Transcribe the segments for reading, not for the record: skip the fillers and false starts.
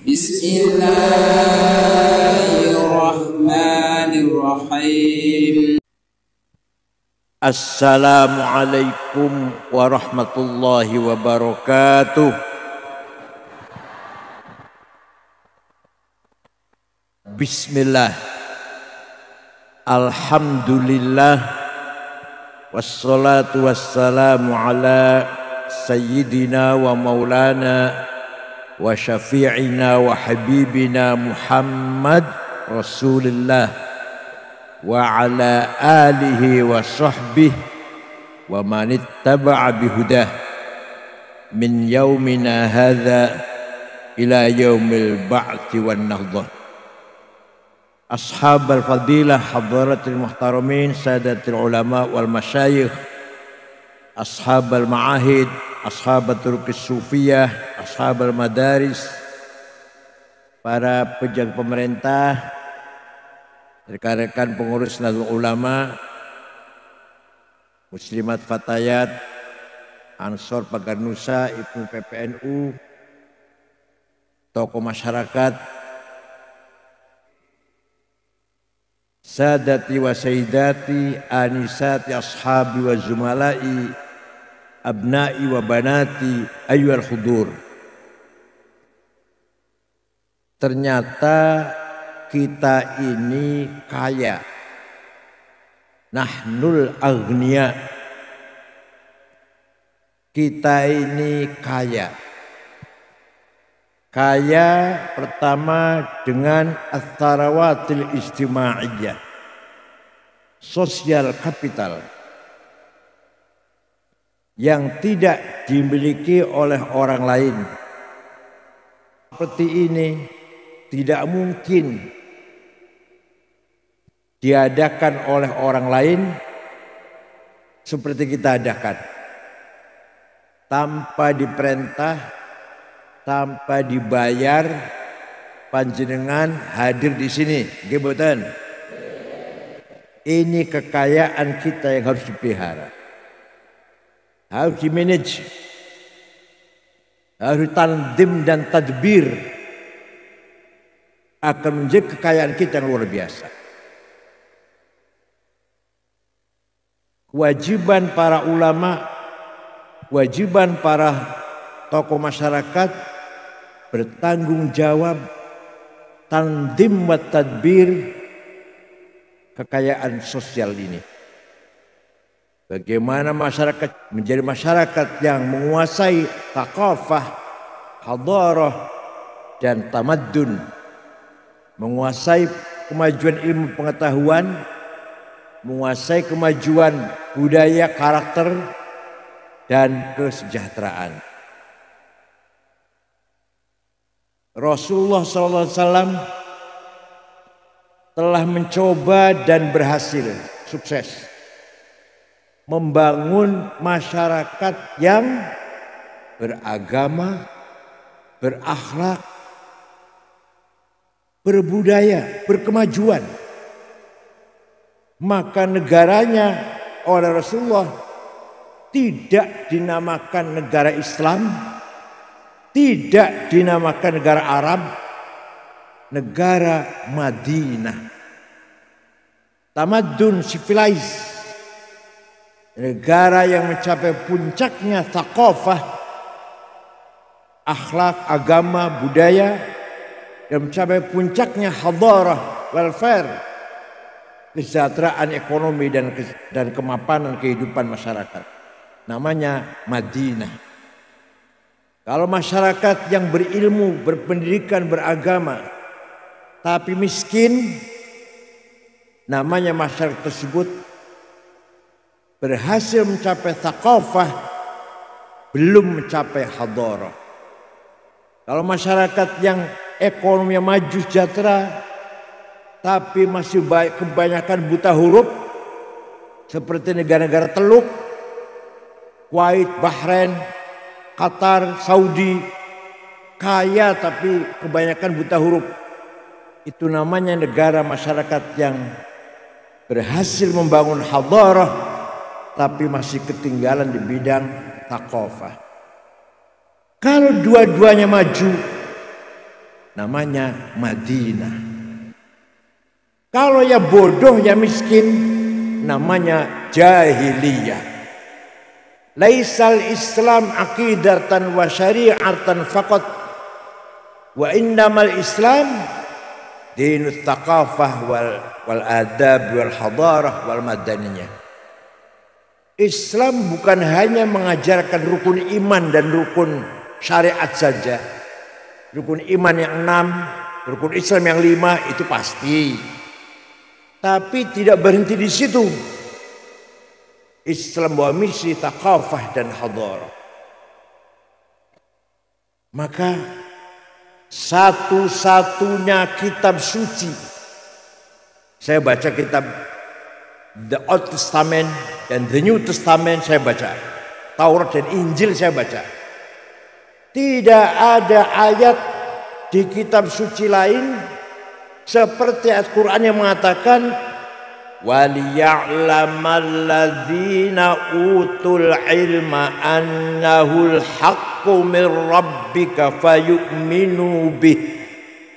Bismillahirrahmanirrahim. Assalamualaikum warahmatullahi wabarakatuh. Bismillah. Alhamdulillah. Wassalatu wassalamu ala sayyidina wa maulana wa syafi'ina wa habibina Muhammad Rasulullah wa ala alihi wa sahbihi wa man ittaba'a bihudah min yaumina hadha ila yaumil ba'thi wan nahdhah. Ashabal fadilah, hadratil muhtaramin, sadatil ulama wal masyayikh, ashabal ma'ahid, ashabat turqis sufiyah, ashabal madaris, para pejabat pemerintah, rekan-rekan pengurus Nahdlatul Ulama, muslimat fatayat, Ansor Pagar Nusa, Ibnu PPNU, tokoh masyarakat, sadati wa sayyidati, anisati ashabi wa zumalai, abnai wa banati, ayyuhal hudur. Ternyata kita ini kaya. Nahnul aghnia. Kita ini kaya. Kaya pertama dengan ats-tsarawatil ijtimaiyah, sosial kapital yang tidak dimiliki oleh orang lain. Seperti ini tidak mungkin diadakan oleh orang lain seperti kita adakan, tanpa diperintah, tanpa dibayar, panjenengan hadir di sini. Nggih. Ini kekayaan kita yang harus dipelihara, harus dimanage, harus tandim dan tadbir, akan menjadi kekayaan kita yang luar biasa. Kewajiban para ulama, kewajiban para tokoh masyarakat bertanggung jawab tandim wa tadbir kekayaan sosial ini. Bagaimana masyarakat menjadi masyarakat yang menguasai thaqafah, hadarah dan tamaddun, menguasai kemajuan ilmu pengetahuan, menguasai kemajuan budaya, karakter dan kesejahteraan. Rasulullah SAW telah mencoba dan berhasil sukses membangun masyarakat yang beragama, berakhlak, berbudaya, berkemajuan. Maka negaranya oleh Rasulullah tidak dinamakan negara Islam, tidak dinamakan negara Arab, negara Madinah. Tamaddun, civilized, negara yang mencapai puncaknya thaqafah, akhlak, agama, budaya, yang mencapai puncaknya hadarah, welfare, kesejahteraan ekonomi dan kemapanan kehidupan masyarakat. Namanya Madinah. Kalau masyarakat yang berilmu, berpendidikan, beragama, tapi miskin, namanya masyarakat tersebut berhasil mencapai thaqafah, belum mencapai hadarah. Kalau masyarakat yang ekonominya maju sejahtera, tapi masih kebanyakan buta huruf, seperti negara-negara Teluk, Kuwait, Bahrain, Qatar, Saudi, kaya tapi kebanyakan buta huruf. Itu namanya negara masyarakat yang berhasil membangun hadarah tapi masih ketinggalan di bidang thaqafah. Kalau dua-duanya maju, namanya Madinah. Kalau ya bodoh ya miskin, namanya jahiliyah. Laisal Islam aqidatan wa syari'atan faqat, wa innamal Islam dinut thaqafah wal adab wal hadarah wal madaniyah. Islam bukan hanya mengajarkan rukun iman dan rukun syariat saja. Rukun iman yang 6, rukun Islam yang 5 itu pasti. Tapi tidak berhenti di situ. Islam bawa misi thaqafah dan hadarah. Maka satu-satunya kitab suci, saya baca kitab The Old Testament dan The New Testament, saya baca Taurat dan Injil, saya baca. Tidak ada ayat di kitab suci lain seperti Al-Quran yang mengatakan وَلِيَعْلَمَ الَّذِينَ أُوتُوا الْعِلْمَ أَنَّهُ الْحَقُّ مِنْ رَبِّكَ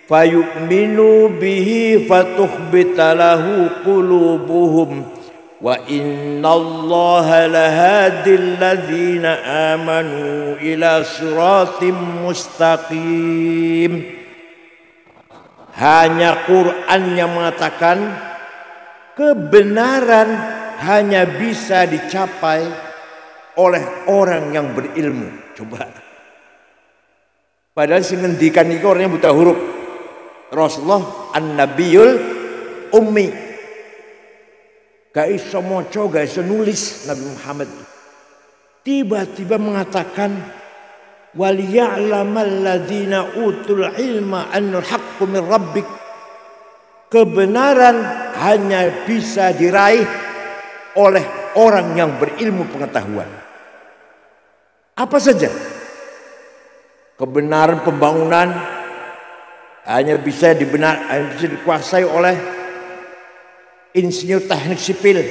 فَيُؤْمِنُوا بِهِ فَتُخْبِتَ لَهُ قُلُوبُهُمْ وَإِنَّ اللَّهَ لَهَادِي الَّذِينَ آمَنُوا إِلَى صِرَاطٍ مُسْتَقِيمٍ. Hanya Quran yang mengatakan kebenaran hanya bisa dicapai oleh orang yang berilmu. Coba. Padahal sing ngendikan iki orang yang buta huruf. Rasulullah an-nabiyul ummi. Gak iso maca, gak iso nulis Nabi Muhammad. Tiba-tiba mengatakan waliya'lamal ladzina utul ilma annal haqqu min rabbik. Kebenaran hanya bisa diraih oleh orang yang berilmu pengetahuan. Apa saja? Kebenaran pembangunan hanya bisa dikuasai oleh insinyur teknik sipil.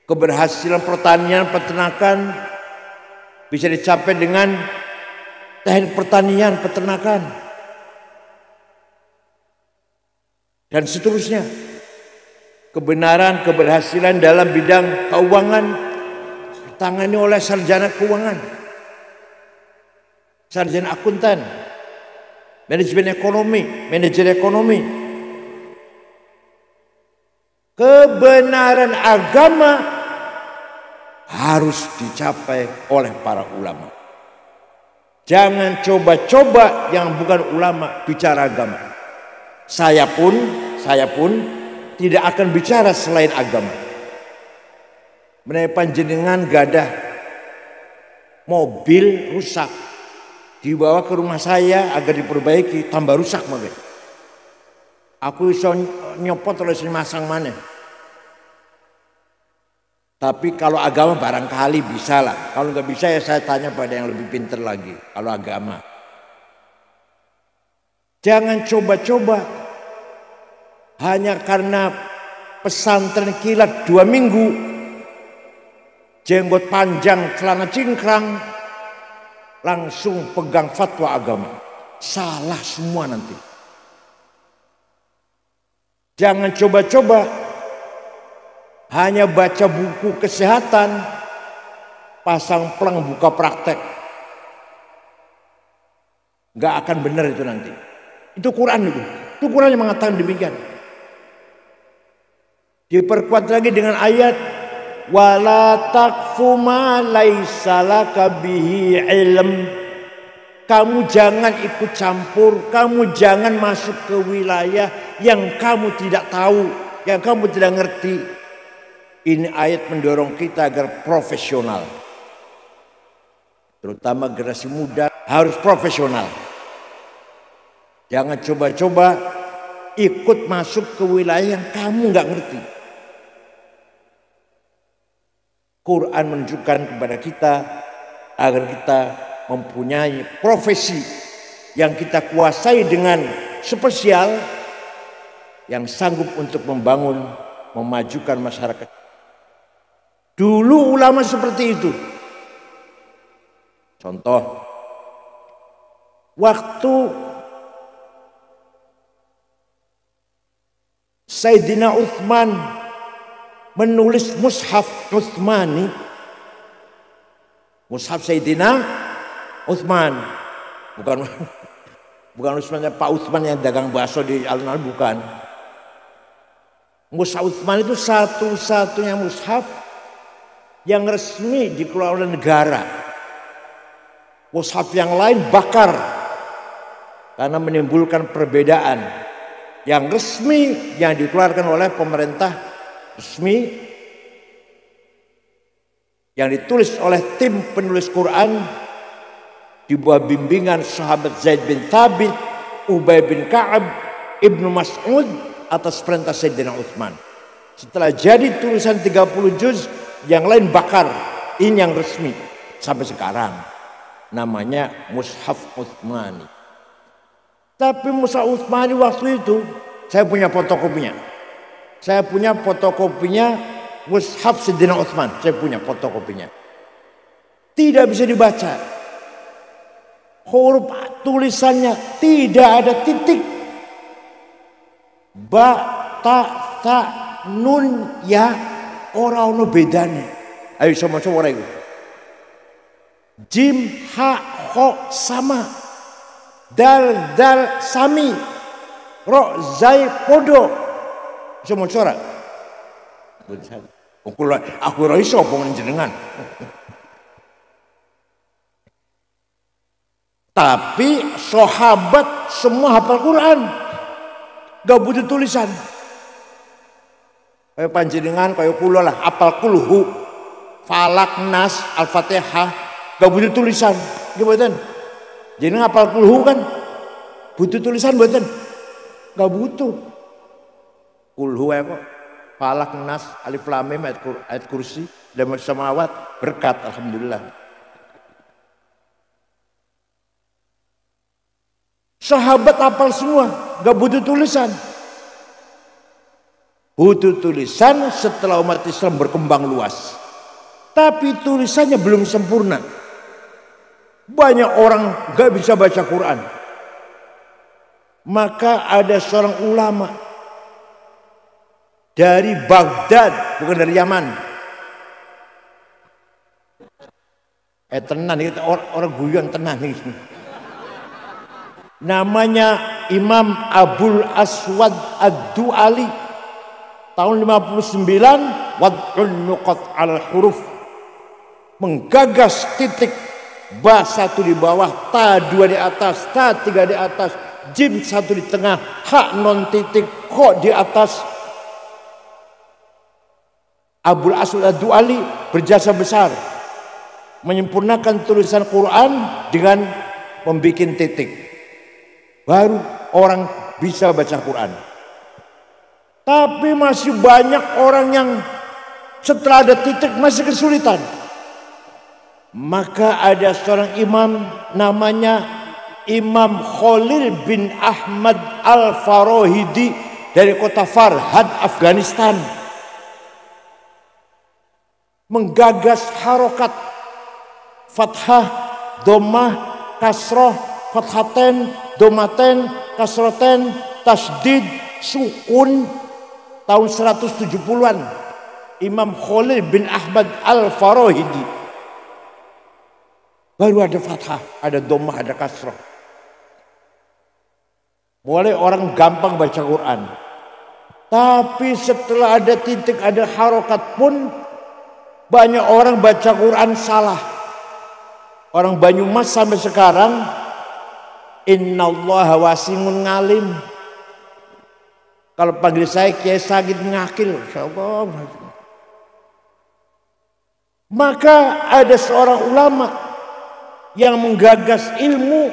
Keberhasilan pertanian, peternakan bisa dicapai dengan teknik pertanian, peternakan. Dan seterusnya. Kebenaran, keberhasilan dalam bidang keuangan ditangani oleh sarjana keuangan, sarjana akuntan, manajemen ekonomi, manajer ekonomi. Kebenaran agama harus dicapai oleh para ulama. Jangan coba-coba yang bukan ulama bicara agama. Saya pun tidak akan bicara selain agama. Menawi panjenengan gadah mobil rusak, dibawa ke rumah saya agar diperbaiki, tambah rusak mobil. Aku iso nyopot terus masang mana. Tapi kalau agama barangkali bisa lah. Kalau nggak bisa ya saya tanya pada yang lebih pintar lagi. Kalau agama, jangan coba-coba hanya karena pesantren kilat 2 minggu, jenggot panjang, celana cingkrang, langsung pegang fatwa agama. Salah semua nanti. Jangan coba-coba hanya baca buku kesehatan, pasang plang buka praktek. Gak akan benar itu nanti. Itu Quran itu. Itu Quran yang mengatakan demikian. Diperkuat lagi dengan ayat wala taqfu ma laisa laka bihi ilm. Kamu jangan ikut campur, kamu jangan masuk ke wilayah yang kamu tidak tahu, yang kamu tidak ngerti. Ini ayat mendorong kita agar profesional. Terutama generasi muda harus profesional. Jangan coba-coba ikut masuk ke wilayah yang kamu nggak ngerti. Quran menunjukkan kepada kita agar kita mempunyai profesi yang kita kuasai dengan spesial, yang sanggup untuk membangun, memajukan masyarakat. Dulu ulama seperti itu. Contoh, waktu Sayyidina Utsman menulis mushaf Utsmani. Mushaf Sayyidina Utsman. Bukan Utsmannya Pak Utsman yang dagang bakso di alun-alun, bukan. Mushaf Utsman itu satu-satunya mushaf yang resmi dikeluarkan oleh negara. Mushaf yang lain bakar karena menimbulkan perbedaan. Yang resmi yang dikeluarkan oleh pemerintah resmi yang ditulis oleh tim penulis Quran di bawah bimbingan sahabat Zaid bin Thabit, Ubay bin Ka'ab, Ibnu Mas'ud atas perintah Sayyidina Utsman. Setelah jadi tulisan 30 juz, yang lain bakar. Ini yang resmi sampai sekarang. Namanya Mushaf Utsmani. Tapi Mushaf Utsmani waktu itu saya punya fotokopinya. Saya punya fotokopinya Mushaf Sayyidina Utsman. Saya punya fotokopinya. Tidak bisa dibaca. Huruf tulisannya tidak ada titik. Ba, ta, ta, nun, ya, ora ono bedane. Ayo sama-sama ora iku. Jim, ha, kho sama. Dal, dal, sami. Ro, zai, podo. Sama-sama ora. Aku ora iso omongan jenengan. Tapi sahabat semua hafal Quran. Gak butuh tulisan. Kayak panjenengan, kayak kula lah, hafal kulhu, falak, nas, al-fatihah. Gak butuh tulisan. Gimana? Jenengan hafal kulhu kan? Butuh tulisan buatan? Gak butuh. Kulhu ya kok. Falak, nas, alif lam mim, ayat kursi, dan samawat, berkat, alhamdulillah. Sahabat hafal semua, gak butuh tulisan. Butuh tulisan setelah umat Islam berkembang luas. Tapi tulisannya belum sempurna. Banyak orang gak bisa baca Quran. Maka ada seorang ulama dari Baghdad, bukan dari Yaman. Tenan kita orang guyon tenan nih. Namanya Imam Abul Aswad Ad-Du'ali, tahun 59, wad'un nuqat al-huruf, menggagas titik, ba satu di bawah, ta dua di atas, ta tiga di atas, jim satu di tengah, ha non titik, kho di atas. Abul Aswad Ad-Du'ali berjasa besar menyempurnakan tulisan Quran dengan membuat titik. Baru orang bisa baca Quran. Tapi masih banyak orang yang setelah ada titik masih kesulitan. Maka ada seorang imam namanya Imam Khalil bin Ahmad Al-Farahidi dari kota Farhad, Afghanistan. Menggagas harokat fathah, dhammah, kasroh, fathaten, domaten, kasroten, tasdid, sukun, tahun 170-an. Imam Khalil bin Ahmad Al-Farahidi. Baru ada fathah, ada domah, ada kasroh. Mulai orang gampang baca Quran. Tapi setelah ada titik, ada harokat pun banyak orang baca Quran salah. Orang Banyumas sampai sekarang, innallaha wasi'un ngalim. Kalau panggil saya Kiai Sagid ngakil, insyaallah. Maka ada seorang ulama yang menggagas ilmu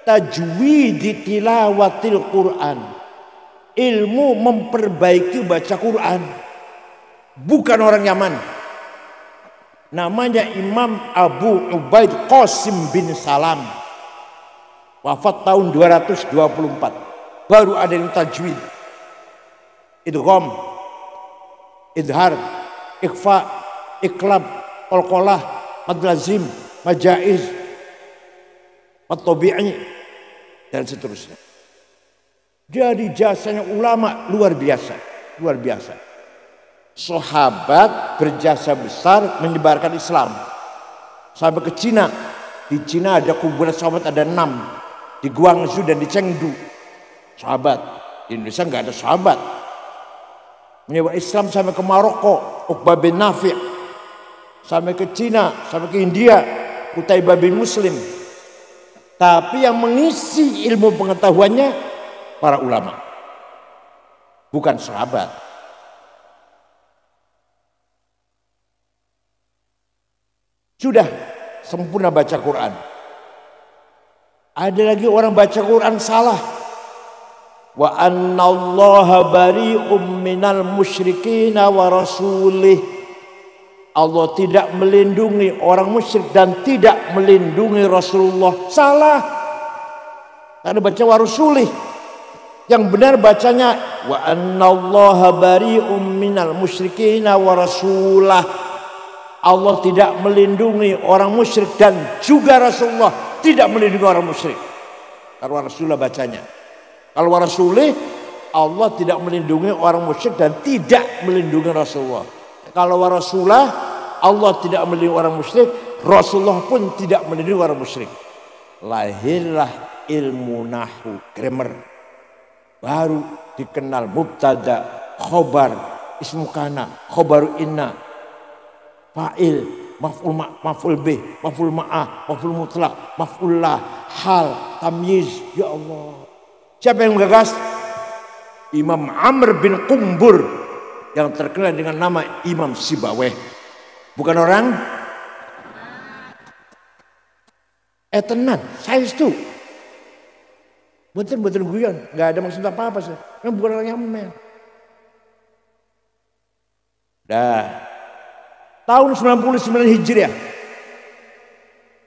tajwid tilawatil Quran. Ilmu memperbaiki baca Quran. Bukan orang Yaman. Namanya Imam Abu Ubaid Qasim bin Salam. Wafat tahun 224. Baru ada yang tajwid. Idgham, idhar, ikhfa, iklab, qalqalah, mad lazim, majaiz, mad tabi'i, dan seterusnya. Jadi jasanya ulama luar biasa, luar biasa. Sahabat berjasa besar menyebarkan Islam sampai ke Cina. Di Cina ada kuburan sahabat ada 6, di Guangzhou dan di Chengdu. Sahabat di Indonesia nggak ada sahabat. Menyebar Islam sampai ke Maroko, Uqbah bin Nafi', sampai ke Cina, sampai ke India, Qutaibah bin Muslim. Tapi yang mengisi ilmu pengetahuannya para ulama, bukan sahabat. Sudah sempurna baca Quran. Ada lagi orang baca Quran salah. Wa annallaha bari'um minal musyrikina wa rasulih. Allah tidak melindungi orang musyrik dan tidak melindungi Rasulullah. Salah. Karena baca wa rasulih. Yang benar bacanya wa annallaha bari'um minal musyrikina wa rasulah. Allah tidak melindungi orang musyrik dan juga Rasulullah tidak melindungi orang musyrik. Kalau Rasulullah bacanya. Kalau Rasulullah Allah tidak melindungi orang musyrik dan tidak melindungi Rasulullah. Kalau Rasulullah Allah tidak melindungi orang musyrik, Rasulullah pun tidak melindungi orang musyrik. Lahirlah ilmu nahwu, grammar. Baru dikenal mubtada, khobar, ismu kana, khobaru inna, fa'il, maf'ul bih, maf'ul ma'ah, maf'ul mutlak, maf'ul lah, hal, tamyiz. Ya Allah. Siapa yang menggagas? Imam Amr bin Qumbur yang terkenal dengan nama Imam Sibaweh. Bukan orang? Tenan, saya itu. Betul-betul guyon, nggak ada maksud apa-apa sih. Bukan orang yang men. Tahun 99 Hijriah,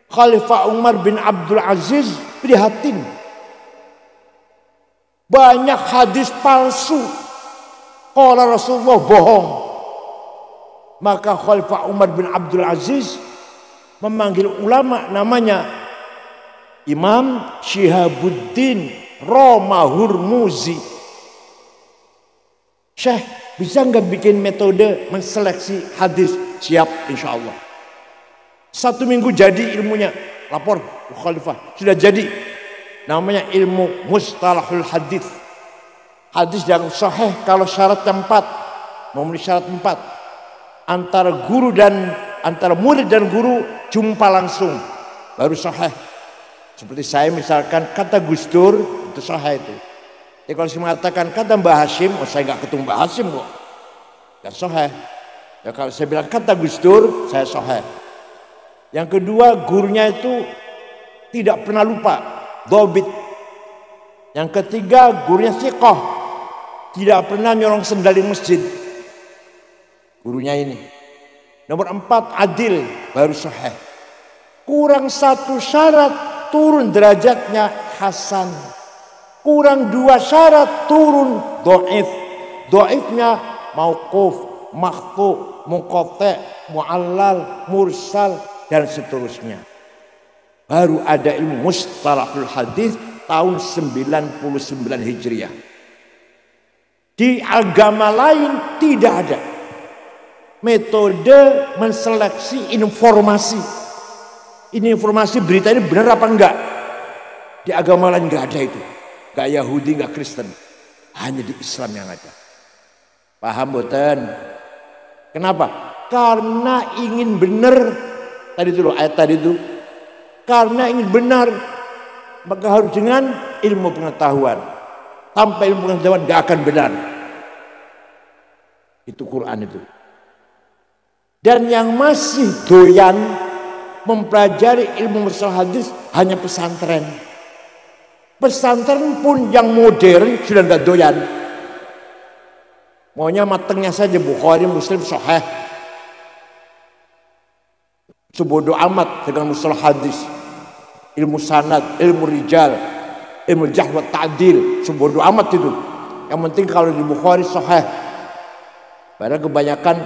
Khalifah Umar bin Abdul Aziz prihatin. Banyak hadis palsu. Qala Rasulullah bohong. Maka Khalifah Umar bin Abdul Aziz memanggil ulama namanya Imam Syihabuddin Roma Hurmuzi. Syekh, bisa nggak bikin metode menseleksi hadis? Siap, insya Allah. 1 minggu jadi ilmunya. Lapor Khalifah, sudah jadi. Namanya ilmu mustalahul hadis. Hadis yang sahih kalau syaratnya 4, memenuhi syarat 4. Antara murid dan guru jumpa langsung, baru sahih. Seperti saya misalkan kata Gus Dur itu sahih itu. Jadi kalau saya mengatakan kata Mbah Hashim, saya nggak ketemu Mbah Hashim kok, nggak sahih. Ya kalau saya bilang kata Gus Dur, saya sahih. Yang kedua, gurunya itu tidak pernah lupa, dhabit. Yang ketiga, gurunya thiqah, tidak pernah nyorong sendal di masjid. Gurunya ini. Nomor 4, adil, baru sahih. Kurang 1 syarat, turun derajatnya hasan. Kurang 2 syarat, turun dhaif. Dhaifnya mauquf, maqtu, munqati', mu'allal, mursal dan seterusnya. Baru ada ilmu mustalahul hadis tahun 99 Hijriah. Di agama lain tidak ada metode menseleksi informasi. Ini informasi berita ini benar apa enggak? Di agama lain enggak ada itu. Enggak Yahudi, enggak Kristen. Hanya di Islam yang ada. Paham boten? Kenapa? Karena ingin benar. Tadi itu loh, ayat tadi itu. Karena ingin benar, maka harus dengan ilmu pengetahuan. Tanpa ilmu pengetahuan enggak akan benar. Itu Quran itu. Dan yang masih doyan mempelajari ilmu mustalah hadis hanya pesantren. Pesantren pun yang modern sudah enggak doyan. Maunya matengnya saja Bukhari, Muslim, Sahih. Sebodoh amat dengan mustalah hadis. Ilmu sanad, ilmu rijal, ilmu jarh wa ta'dil, sebodoh amat itu. Yang penting kalau di Bukhari Sahih. Padahal kebanyakan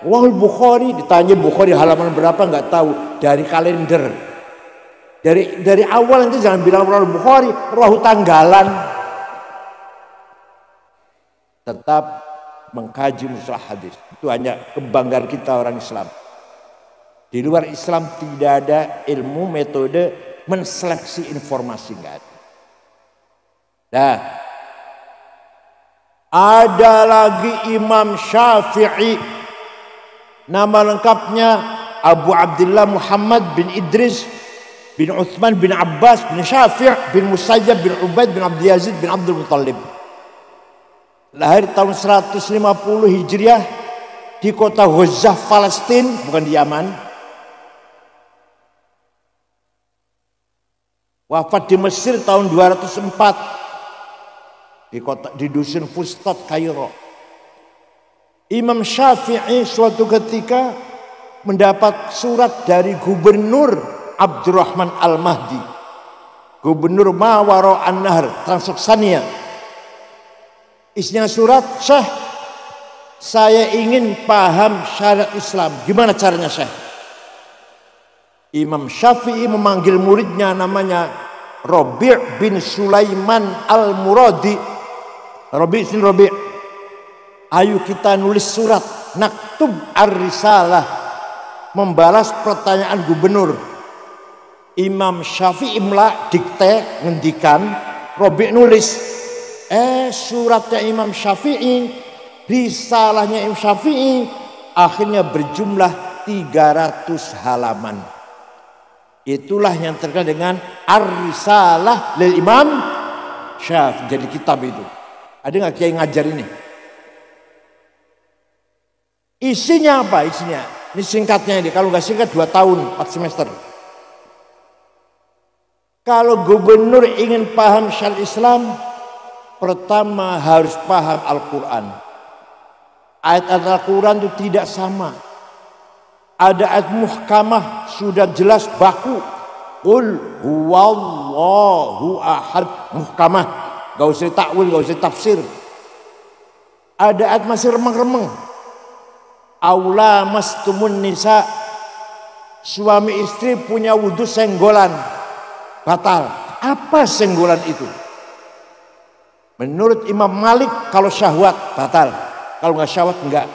wah Bukhari, ditanya Bukhari halaman berapa nggak tahu, dari kalender. Dari awal nanti jangan bilang Bukhari, rohu tanggalan. tetap mengkaji mustalah hadis. Itu hanya kebanggaan kita orang Islam. Di luar Islam tidak ada ilmu metode menseleksi informasi, enggak ada. Nah, ada lagi Imam Syafi'i, nama lengkapnya Abu Abdullah Muhammad bin Idris bin Uthman bin Abbas bin Syafi' bin Musayyab bin Ubaid bin Abdul Yazid bin Abdul Muttalib. Lahir tahun 150 Hijriah di kota Ghazah, Palestina, bukan di Yaman. Wafat di Mesir tahun 204 di dusun Fustat, Kairo. Imam Syafi'i suatu ketika mendapat surat dari Gubernur Abdurrahman Al-Mahdi, Gubernur Mawaro An-Nahr, Transoksania. Isinya surat, Syekh, saya ingin paham syariat Islam. Gimana caranya, Syekh? Imam Syafi'i memanggil muridnya namanya Rabi' bin Sulaiman Al-Muradi. Rabi' sin Rabi', ayo kita nulis surat, naktub ar-risalah, membalas pertanyaan gubernur. Imam Syafi'i imla, dikte, ngendikan, Rabi' nulis. Suratnya Imam Syafi'i, risalahnya Imam Syafi'i, akhirnya berjumlah 300 halaman. Itulah yang terkenal dengan Ar-Risalah lil Imam Syafi'i. Jadi kitab itu. Ada nggak kiai ngajar ini? Isinya apa? Isinya ini singkatnya ini. Kalau nggak singkat 2 tahun 4 semester. Kalau gubernur ingin paham syariat Islam, pertama harus paham Al-Quran. Ayat-ayat Al-Quran itu tidak sama. Ada ayat muhkamah sudah jelas baku. Qul huwallahu ahad, muhkamah. Gak usah takwil, gak usah tafsir. Ada ayat masih remeng-remeng. Aula mastumun nisa, suami istri punya wudhu senggolan, batal. Apa senggolan itu? Menurut Imam Malik kalau syahwat batal, kalau nggak syahwat enggak.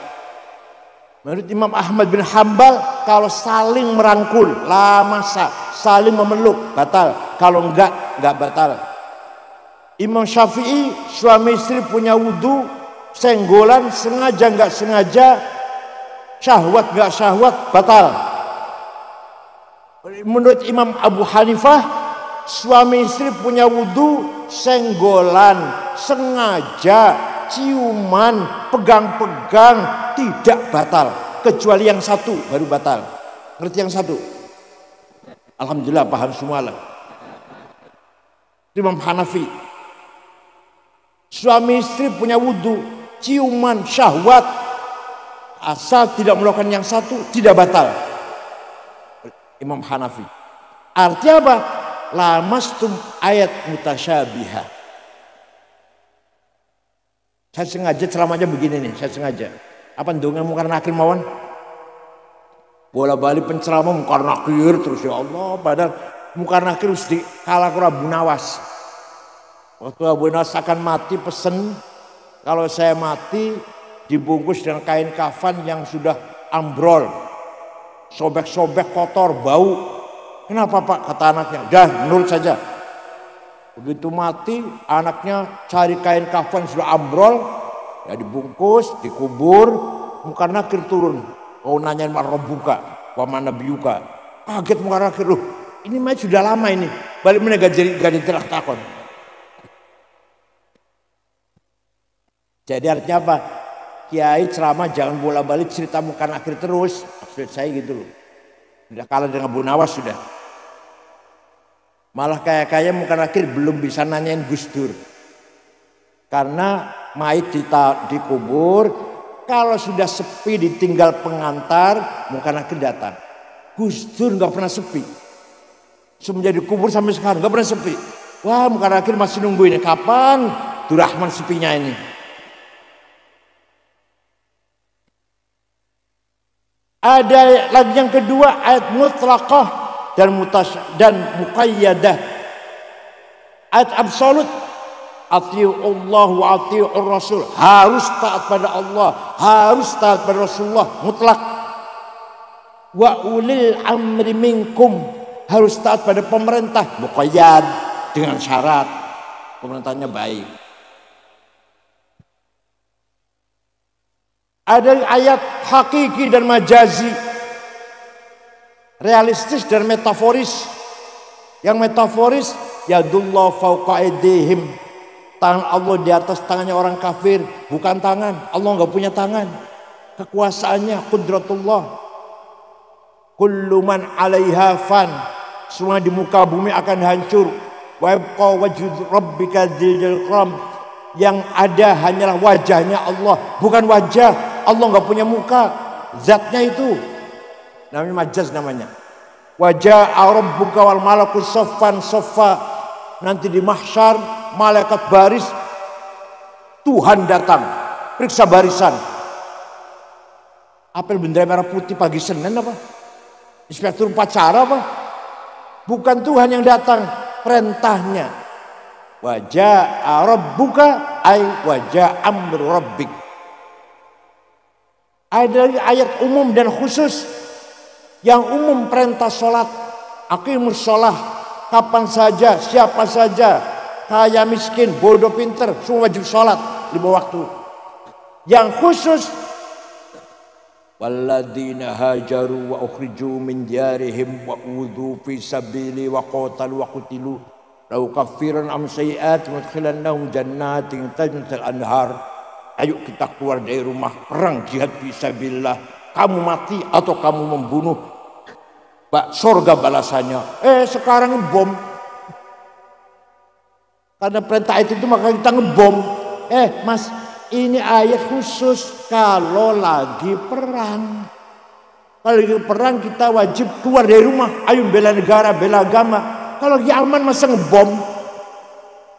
Menurut Imam Ahmad bin Hambal kalau saling merangkul, lamasa, saling memeluk batal, kalau enggak batal. Imam Syafi'i suami istri punya wudhu senggolan, sengaja enggak sengaja, syahwat enggak syahwat batal. Menurut Imam Abu Hanifah suami istri punya wudhu senggolan, sengaja, ciuman, pegang-pegang, tidak batal. Kecuali yang satu baru batal. Ngerti yang satu? Alhamdulillah paham semua lah. Imam Hanafi, suami istri punya wudhu, ciuman, syahwat, asal tidak melakukan yang satu tidak batal. Imam Hanafi. Artinya apa? Lamastum ayat mutasyabihah. Saya sengaja ceramahnya begini nih, saya sengaja. Apa ndonga mungkar nakir mawon? Bola balik penceramah mungkar nakir terus, ya Allah, padahal mungkar nakir harus dikalah kura Abu Nawas. Waktu Abu Nawas akan mati pesen, kalau saya mati dibungkus dengan kain kafan yang sudah ambrol, sobek-sobek, kotor, bau. Kenapa Pak? Kata anaknya, dah menurut saja. Begitu mati anaknya cari kain kafan sudah ambrol, ya dibungkus, dikubur, muka nakir turun. Oh nanyain mak buka, wa mana biuka. Kaget muka nakir, loh ini mah sudah lama ini. Balik mana gak jadi terak takon. Jadi artinya apa? Kiai ceramah jangan bola balik cerita muka nakir terus. Maksud saya gitu loh. Sudah kalah dengan Abu Nawas sudah. Malah kayak muka nakir belum bisa nanyain Gus Dur. Karena mayit dikubur, kalau sudah sepi ditinggal pengantar, muka nakir datang. Gus Dur nggak pernah sepi. Semenjak dikubur sampai sekarang nggak pernah sepi. Wah, muka nakir masih nunggu ini kapan Durrahman sepinya ini. Ada lagi yang kedua ayat mutlaqah dan muqayyadah. Ayat absolut Atiiullah wa atiiur Rasul. Harus taat pada Allah, harus taat pada Rasulullah mutlak. Wa ulil amri minkum, harus taat pada pemerintah, muqayyad dengan syarat pemerintahnya baik. Ada ayat hakiki dan majazi, realistis dan metaforis. Yang metaforis, yadullah fauqa aydihim, tangan Allah di atas tangannya orang kafir, bukan tangan. Allah enggak punya tangan. Kekuasaannya qudratullah. Kullu man 'alaiha fan, semua di muka bumi akan hancur. Wa yabqa wajhu rabbika dzil jalali, yang ada hanyalah wajahnya Allah, bukan wajah. Allah enggak punya muka, zatnya itu. Namanya majaz namanya. Wajah rabbuka wal malaku saffan saffa, nanti di mahsyar malaikat baris, Tuhan datang periksa barisan. Apel bendera merah putih pagi Senin apa? Inspektur upacara apa? Bukan Tuhan yang datang, perintahnya. Wajah rabbuka ay wajah amru rabbik. Ada ayat umum dan khusus. Yang umum perintah sholat, aqimus sholah, kapan saja, siapa saja, kaya miskin, bodoh pinter, semua wajib sholat 5 waktu. Yang khusus, walladzina hajaru wa ukhriju min diyarihim wa udhu fi sabili wa qatalu wa qutilu lau kaffiran am sayyi'at wa adkhilannahum jannatin tajri min anhar. Ayo kita keluar dari rumah, perang jihad fisabilillah. Kamu mati atau kamu membunuh, surga balasannya. Sekarang bom. Karena perintah itu maka kita ngebom. Mas, ini ayat khusus kalau lagi perang. Kalau lagi perang kita wajib keluar dari rumah. Ayo bela negara, bela agama. Kalau lagi aman masa ngebom.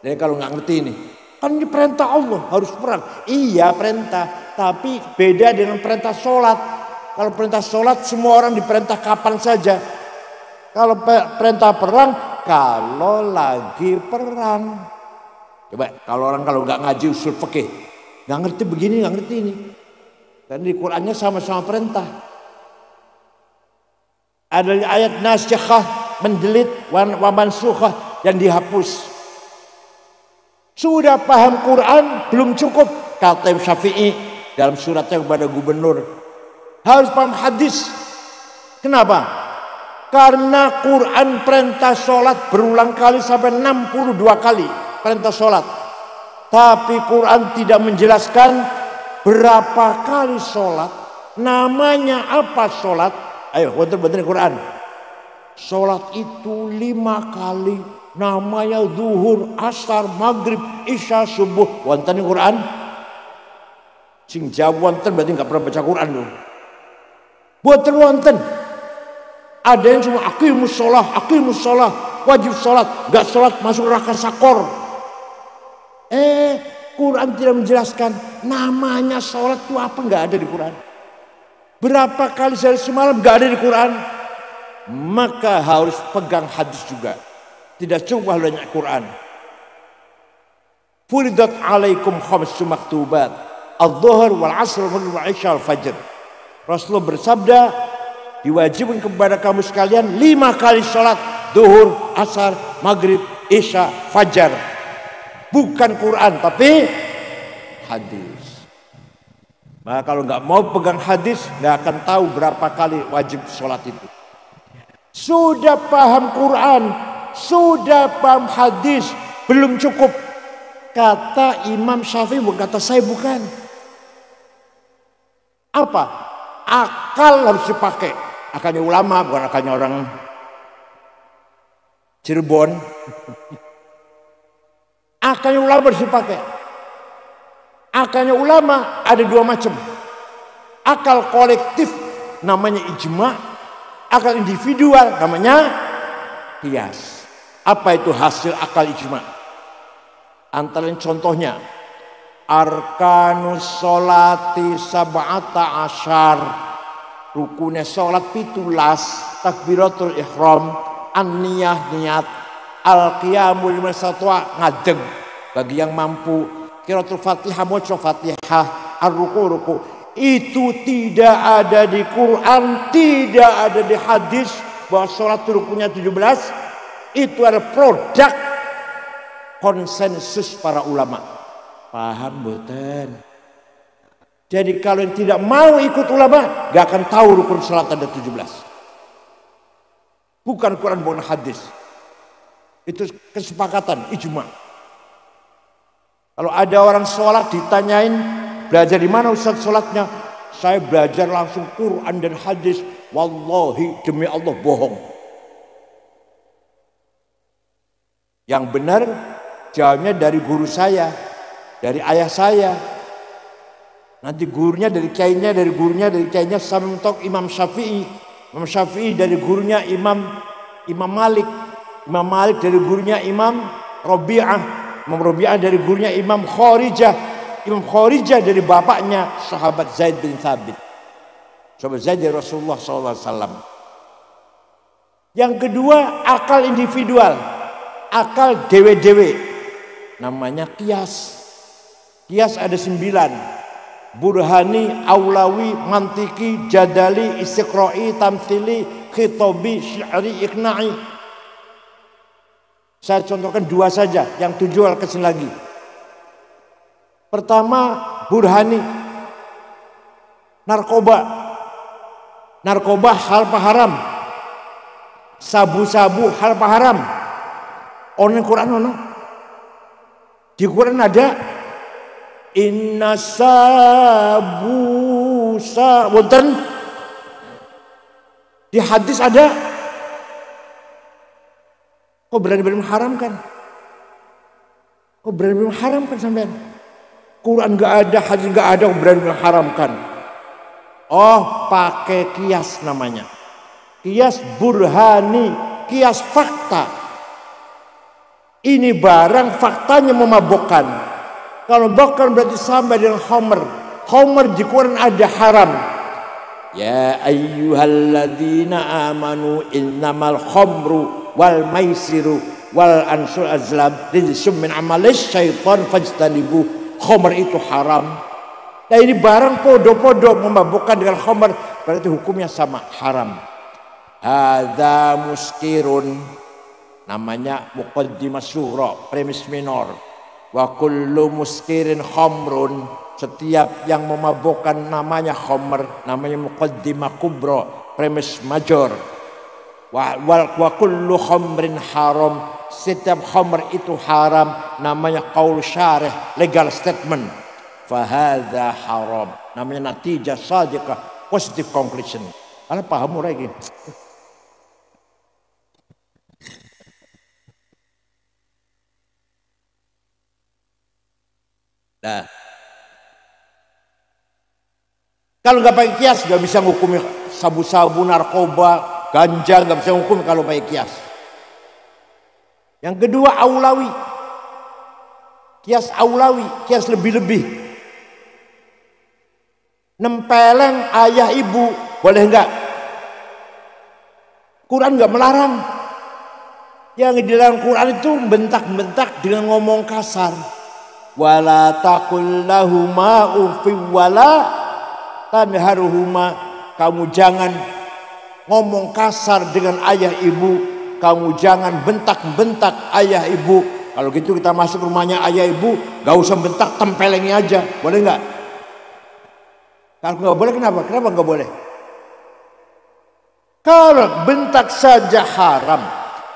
Jadi kalau nggak ngerti ini, kan ini perintah Allah harus perang. Iya perintah, tapi beda dengan perintah sholat. Kalau perintah sholat semua orang diperintah kapan saja. Kalau perintah perang kalau lagi perang. Coba kalau nggak ngaji usul fikih, nggak ngerti begini, nggak ngerti ini. Dan di Qur'annya sama-sama perintah. Ada ayat nasikhah, mendelit, wa mansukhah, yang dihapus. Sudah paham Quran belum cukup, kata Syafi'i dalam suratnya kepada gubernur, harus paham hadis. Kenapa? Karena Quran perintah sholat berulang kali sampai 62 kali perintah sholat. Tapi Quran tidak menjelaskan berapa kali sholat, namanya apa sholat. Ayo bener-bener Quran. Sholat itu 5 kali, namanya zuhur, asar, maghrib, isya, subuh. Wonten di Quran. Sing jawab wonten berarti nggak pernah baca Quran loh. Boten wonten. Ada yang cuma aqimus sholah, wajib sholat, nggak sholat masuk neraka sakor. Quran tidak menjelaskan namanya sholat itu apa, nggak ada di Quran. Berapa kali sehari semalam nggak ada di Quran. Maka harus pegang hadis juga. Tidak cukup hanya Quran. Furidat alaikum khamsu maktubat, adh-dhuhr wal 'asr wal 'isya wal fajr. Rasulullah bersabda, diwajibkan kepada kamu sekalian 5 kali sholat, zuhur, asar, maghrib, isya, fajar. Bukan Quran tapi hadis. Maka kalau nggak mau pegang hadis, nggak akan tahu berapa kali wajib sholat itu. Sudah paham Quran, sudah paham hadis, belum cukup. Kata Imam Syafi'i, kata saya bukan. Apa? Akal harus dipakai. Akalnya ulama, bukan akalnya orang Cirebon. Akalnya ulama harus dipakai. Akalnya ulama ada 2 macam. Akal kolektif namanya ijma'. Akal individual namanya qiyas. Apa itu hasil akal ijma'? Antara lain contohnya, arkanus sholati sab'ata asyar, rukunnya sholat 17, takbiratul ihram, an-niyah niat, al-qiyamul masatwa ngadeg. bagi yang mampu. Qiraatul Fatihah, maca Fatihah, ar-ruku'. Itu tidak ada di Quran, tidak ada di hadis bahwa sholat rukunya 17. Itu adalah produk konsensus para ulama. Paham boten? Jadi kalau yang tidak mau ikut ulama, gak akan tahu rukun sholat ada 17. Bukan Quran, bukan hadis. Itu kesepakatan, ijma. Kalau ada orang sholat ditanyain, belajar di mana Ustaz sholatnya? Saya belajar langsung Quran dan hadis. Wallahi, demi Allah bohong. Yang benar jawabnya dari guru saya, dari ayah saya. Nanti gurunya dari kiainya, dari gurunya, dari kiainya sampai mentok Imam Syafi'i. Imam Syafi'i dari gurunya Imam Malik. Imam Malik dari gurunya Imam Rabi'ah. Imam Rabi'ah dari gurunya Imam Kharijah. Imam Kharijah dari bapaknya sahabat Zaid bin Thabit. Sahabat Zaid dari Rasulullah SAW. Yang kedua, akal individual. Akal dewe-dewe. Namanya kias. Kias ada 9. Burhani, Aulawi, Mantiki, Jadali, Istiqra'i, Tamthili, Khitobi, Syi'ri, Iqna'i. Saya contohkan 2 saja, yang 7 kesini lagi. Pertama, burhani. Narkoba. Narkoba halal haram. Sabu-sabu halal haram. Ono Quran ono. Di Quran ada inna sabu wonten. Di hadis ada. Kok berani mengharamkan? Kok berani mengharamkan sampean? Quran gak ada, hadis gak ada, kok berani mengharamkan? Oh, pakai kias namanya. Kias burhani, kias fakta. Ini barang faktanya memabukkan. Kalau bukan berarti sama dengan khamr. Khamr di Quran ada haram. Ya ayyuhalladzina amanu innamal khamru wal maisiru wal ansul azlam rijsum min amalis syaitan fajtanibu. Khamr itu haram. Nah ini barang podo-podo memabukkan dengan khamr, berarti hukumnya sama, haram. Hadza muskirun, namanya muqaddimah syuhra, premis minor. Wa kullu muskirin khamrun, setiap yang memabukkan namanya khamr, namanya muqaddimah kubra, premis major. Wa kullu khamrin haram, setiap khamr itu haram, namanya qaul syarih, legal statement. Fahadha haram, namanya natijah sadiqah, positive conclusion. Kalian paham mulai gini? Nah, kalau nggak pakai kias nggak bisa ngukumi sabu-sabu, narkoba, ganja, nggak bisa ngukumi kalau pakai kias. Yang kedua aulawi, kias aulawi, kias lebih-lebih. Nempeleng ayah ibu boleh nggak? Quran nggak melarang. Yang dilarang Quran itu bentak-bentak dengan ngomong kasar. Wala taqul lahuma uffi wala tanharuhuma. Kamu jangan ngomong kasar dengan ayah ibu. Kamu jangan bentak-bentak ayah ibu. Kalau gitu kita masuk rumahnya ayah ibu, gak usah bentak, tempelengi aja. Boleh nggak? Kalau nggak boleh kenapa? Kenapa nggak boleh? Kalau bentak saja haram.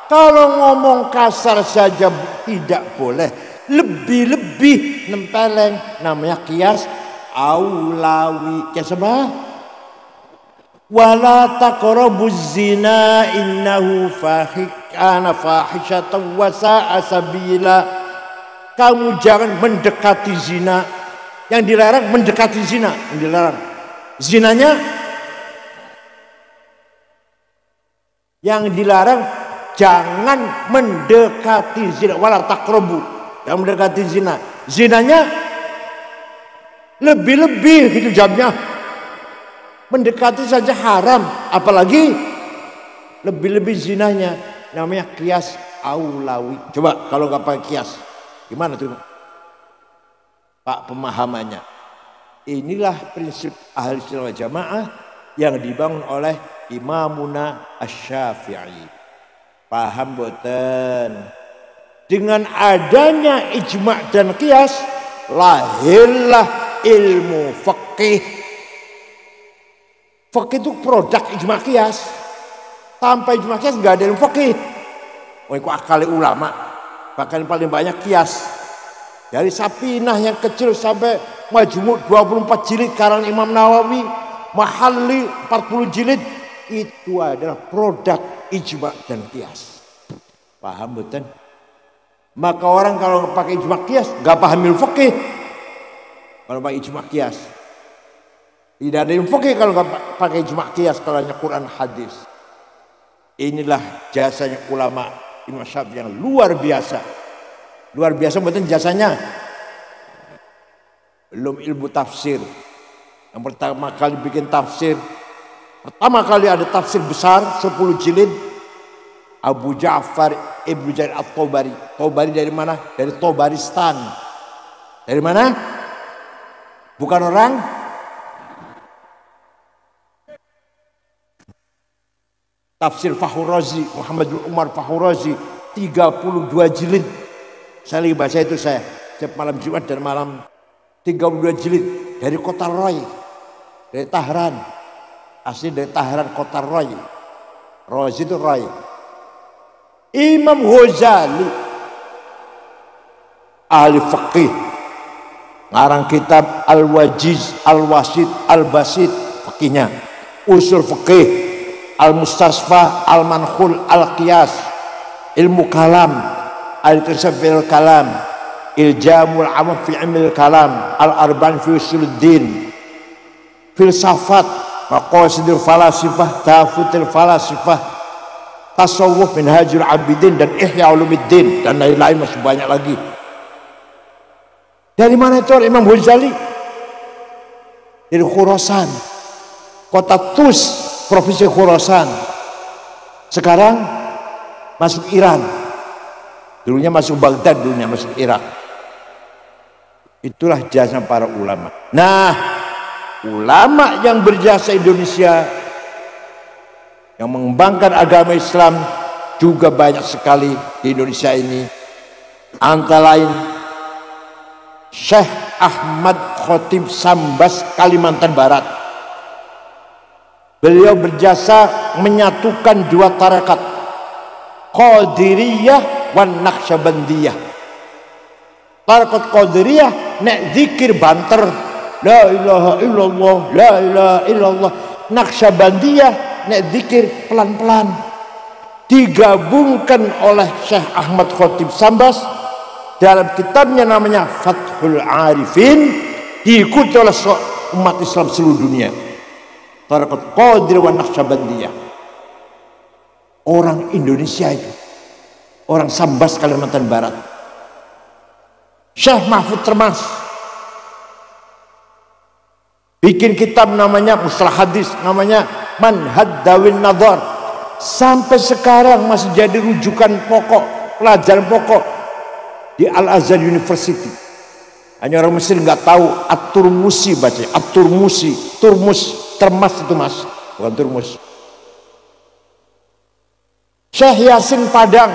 Kalau ngomong kasar saja tidak boleh. Lebih-lebih nempeleng, namanya kias aulawi. Kias apa? Wala taqrabuz zina innahu kana fahishatan wa sa'a sabila. Kamu jangan mendekati zina. Yang dilarang mendekati zina, yang dilarang. Zinanya yang dilarang jangan mendekati zina, wala taqrabu. Yang mendekati zina. Zinanya lebih-lebih itu jamnya. Mendekati saja haram, apalagi lebih-lebih zinanya. Namanya kias aulawi. Coba kalau nggak pakai kias. Gimana tuh Pak pemahamannya? Inilah prinsip ahli sunnah wal jamaah yang dibangun oleh Imamuna Asy-Syafi'i. Paham boten? Dengan adanya ijma' dan qiyas lahirlah ilmu fikih. Fikih itu produk ijma' qiyas. Tanpa ijma' qiyas enggak ada ilmu fikih. Oh, itu akal ulama. Bahkan paling banyak qiyas. Dari Sapinah yang kecil sampai Majmu' 24 jilid karangan Imam Nawawi, Mahalli 40 jilid, itu adalah produk ijma' dan qiyas. Paham betul? Maka orang kalau pakai ijma' qiyas enggak paham ilmu fikih. Kalau pakai ijma' qiyas. Tidak ada ilmu fikih kalau enggak pakai ijma' qiyas, kalau hanya Quran hadis. Inilah jasanya ulama Imam Syafi'i yang luar biasa. Luar biasa betul jasanya. Belum ilmu tafsir. Yang pertama kali bikin tafsir. Pertama kali ada tafsir besar 10 jilid. Abu Ja'far Ibnu Jarir At-Tabari. Tabari dari mana? Dari Tabaristan. Dari mana? Bukan orang. Tafsir Fakhrur Razi, Muhammad bin Umar Fakhrur Razi, 32 jilid. Saya lagi baca itu saya setiap malam Jumat dan malam 32 jilid dari kota Roy, dari Tahran, asli dari Tahran kota Roy. Razi itu Roy. Imam Ghazali ahli fikih, ngarang kitab Al-Wajiz, Al-Wasit, Al-Basit fikihnya, usul fikih, Al-Mustasfa, Al-Mankhul, Al-Qiyas, ilmu kalam, Al-Irsaf fil kalam, Iljamul Amam fi ilmil kalam, Al-Arba'in fi usuluddin, filsafat, Maqasidul falasifah, Tafutul falasifah, Tasawuf, Minhajul Abidin, dan Ihya Ulumuddin, dan lain-lain masih banyak lagi. Dari mana itu Imam Ghazali? Dari Khurasan, kota Tus, provinsi Khurasan. Sekarang masuk Iran. Dulunya masuk Baghdad, dulunya masuk Irak. Itulah jasa para ulama. Nah, ulama yang berjasa Indonesia, yang mengembangkan agama Islam juga banyak sekali di Indonesia ini. Antara lain Syekh Ahmad Khotib Sambas, Kalimantan Barat. Beliau berjasa menyatukan dua tarekat, Qadiriyah wan Naqsyabandiyah. Tarekat Qadiriyah nek zikir banter la ilaha illallah, la ilaha illallah. Naqsyabandiyah nek zikir pelan-pelan. Digabungkan oleh Syekh Ahmad Khotib Sambas dalam kitabnya namanya Fathul Arifin, diikuti oleh umat Islam seluruh dunia. Tarekat Qadiriyah wan Naqsyabandiyah. Orang Indonesia itu, orang Sambas Kalimantan Barat. Syekh Mahfud Termas bikin kitab namanya Mustalah Hadis, namanya Manhaj Dawin Nadhar. Sampai sekarang masih jadi rujukan pokok, pelajaran pokok di Al-Azhar University. Hanya orang Mesir nggak tahu At-Turmusi baca, At-Turmusi, Turmus, Termas itu mas, bukan Turmus. Syekh Yasin Padang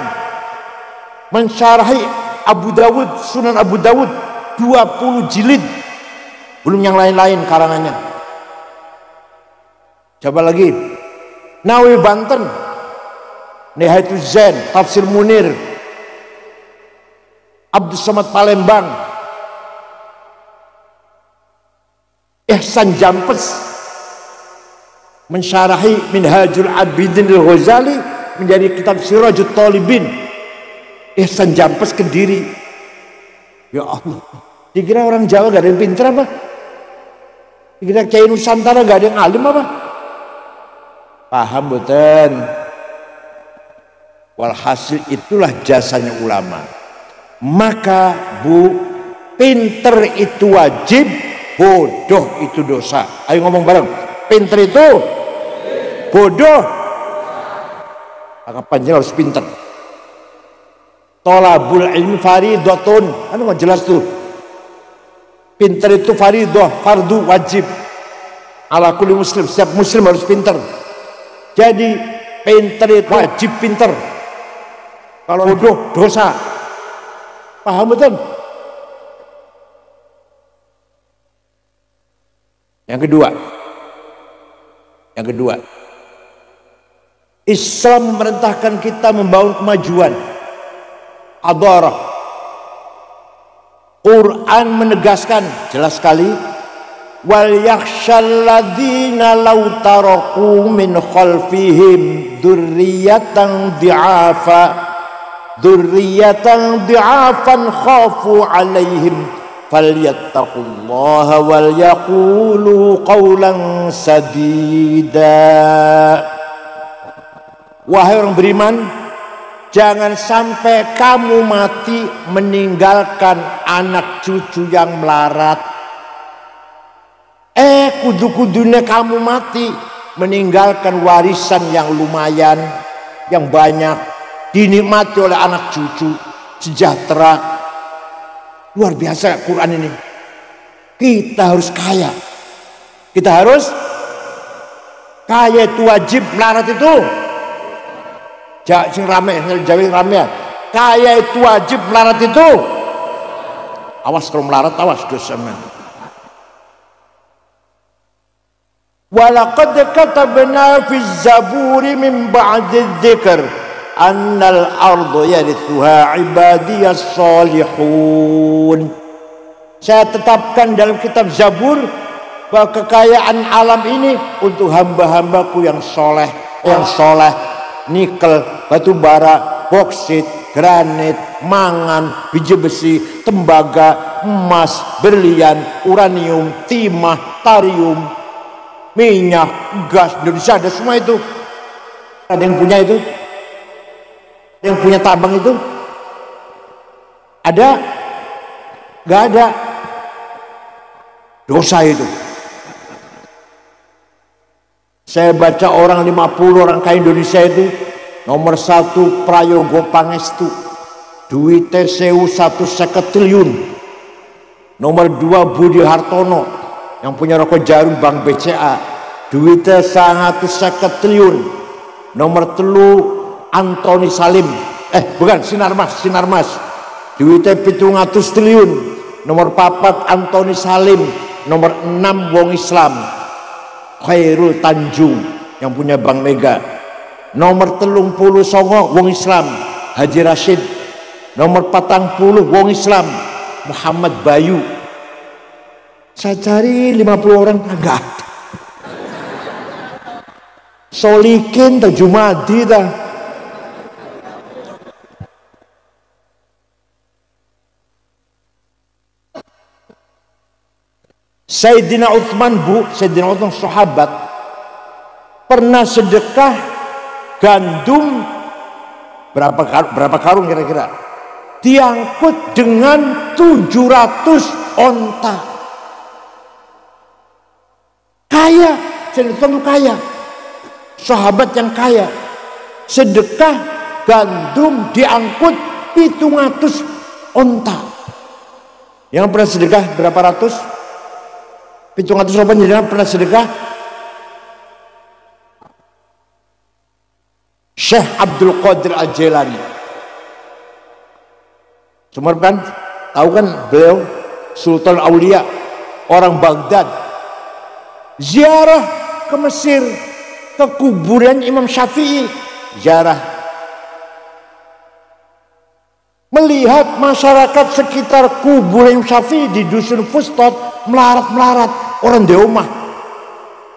mensyarahi Abu Dawud, Sunan Abu Dawud 20 jilid, belum yang lain-lain karangannya. Coba lagi Nawawi Banten, Nihayatuz Zain, Tafsir Munir, Abdus Samad Palembang, Ihsan Jampes mensyarahi Minhajul Abidin Al-Ghazali menjadi kitab Sirajut Talibin. Ihsan Jampes Kediri. Ya Allah, dikira orang Jawa gak ada yang pintar apa? Dikira Kiai Nusantara gak ada yang alim apa? Paham betul? Walhasil itulah jasanya ulama. Maka bu, pinter itu wajib, bodoh itu dosa. Ayo ngomong bareng. Pinter itu bodoh. Maka panjang harus pinter. Thalabul ilmi faridatun. Kan nggak jelas tuh. Pinter itu faridah, fardu wajib. Ala kulli muslim, setiap muslim harus pinter. Jadi pinter itu wajib pinter. Kalau bodoh dosa. Paham betul? Yang kedua, Islam memerintahkan kita membangun kemajuan. Adarah. Quran menegaskan jelas sekali, wal yakhshal ladzina law taraku min khalfihim dzurriyyatan dhi'afan khafu 'alaihim falyattaqullaha wal yaqulu qawlan sadida. Wahai orang beriman, jangan sampai kamu mati meninggalkan anak cucu yang melarat. Kudu-kudunya kamu mati meninggalkan warisan yang lumayan, yang banyak, dinikmati oleh anak cucu, sejahtera. Luar biasa Quran ini. Kita harus kaya. Kita harus kaya, itu wajib. Melarat itu sing rame, Jawa rame ya. Kaya itu wajib, melarat itu awas. Kalau melarat awas dosa men. Walaqad katabna fi zaburi min ba'di dzikr annal ardu yarithuha ibadiyas salihun. Saya tetapkan dalam kitab Zabur bahwa kekayaan alam ini untuk hamba-hambaku yang soleh, nikel, batu bara, boksit, granit, mangan, biji besi, tembaga, emas, berlian, uranium, timah, tarium, minyak, gas, Indonesia ada semua itu. Ada yang punya itu? Ada yang punya tambang itu? Ada? Gak ada. Dosa itu. Saya baca orang 50 orang kaya Indonesia itu, nomor 1 Prayogo Pangestu, duitnya 1,50 triliun. Nomor 2 Budi Hartono yang punya rokok jarum Bank BCA, duitnya 150 triliun. Nomor 3 Antoni Salim, Sinarmas, duitnya 700 triliun. Nomor 4 Antoni Salim. Nomor 6 wong Islam, Khairul Tanjung yang punya Bank Mega. Nomor 39 wong Islam, Haji Rashid. Nomor 40 wong Islam, Muhammad Bayu. Saya cari 50 orang enggak ada. Solikin tak Jumadi dah. Sayyidina Utsman sahabat pernah sedekah gandum berapa karung kira-kira, diangkut dengan 700 onta. Kaya, Sayyidina kaya, sahabat yang kaya, sedekah gandum diangkut 700 onta. Yang pernah sedekah berapa ratus? 700 orang jenengan pernah sedekah? Syekh Abdul Qadir Al-Jailani. Cuma kan tahu kan beliau Sultan Aulia, orang Baghdad. Ziarah ke Mesir, ke kuburan Imam Syafi'i, ziarah. Melihat masyarakat sekitar kuburan Imam Syafi'i di dusun Fustot melarat-melarat, orang di rumah.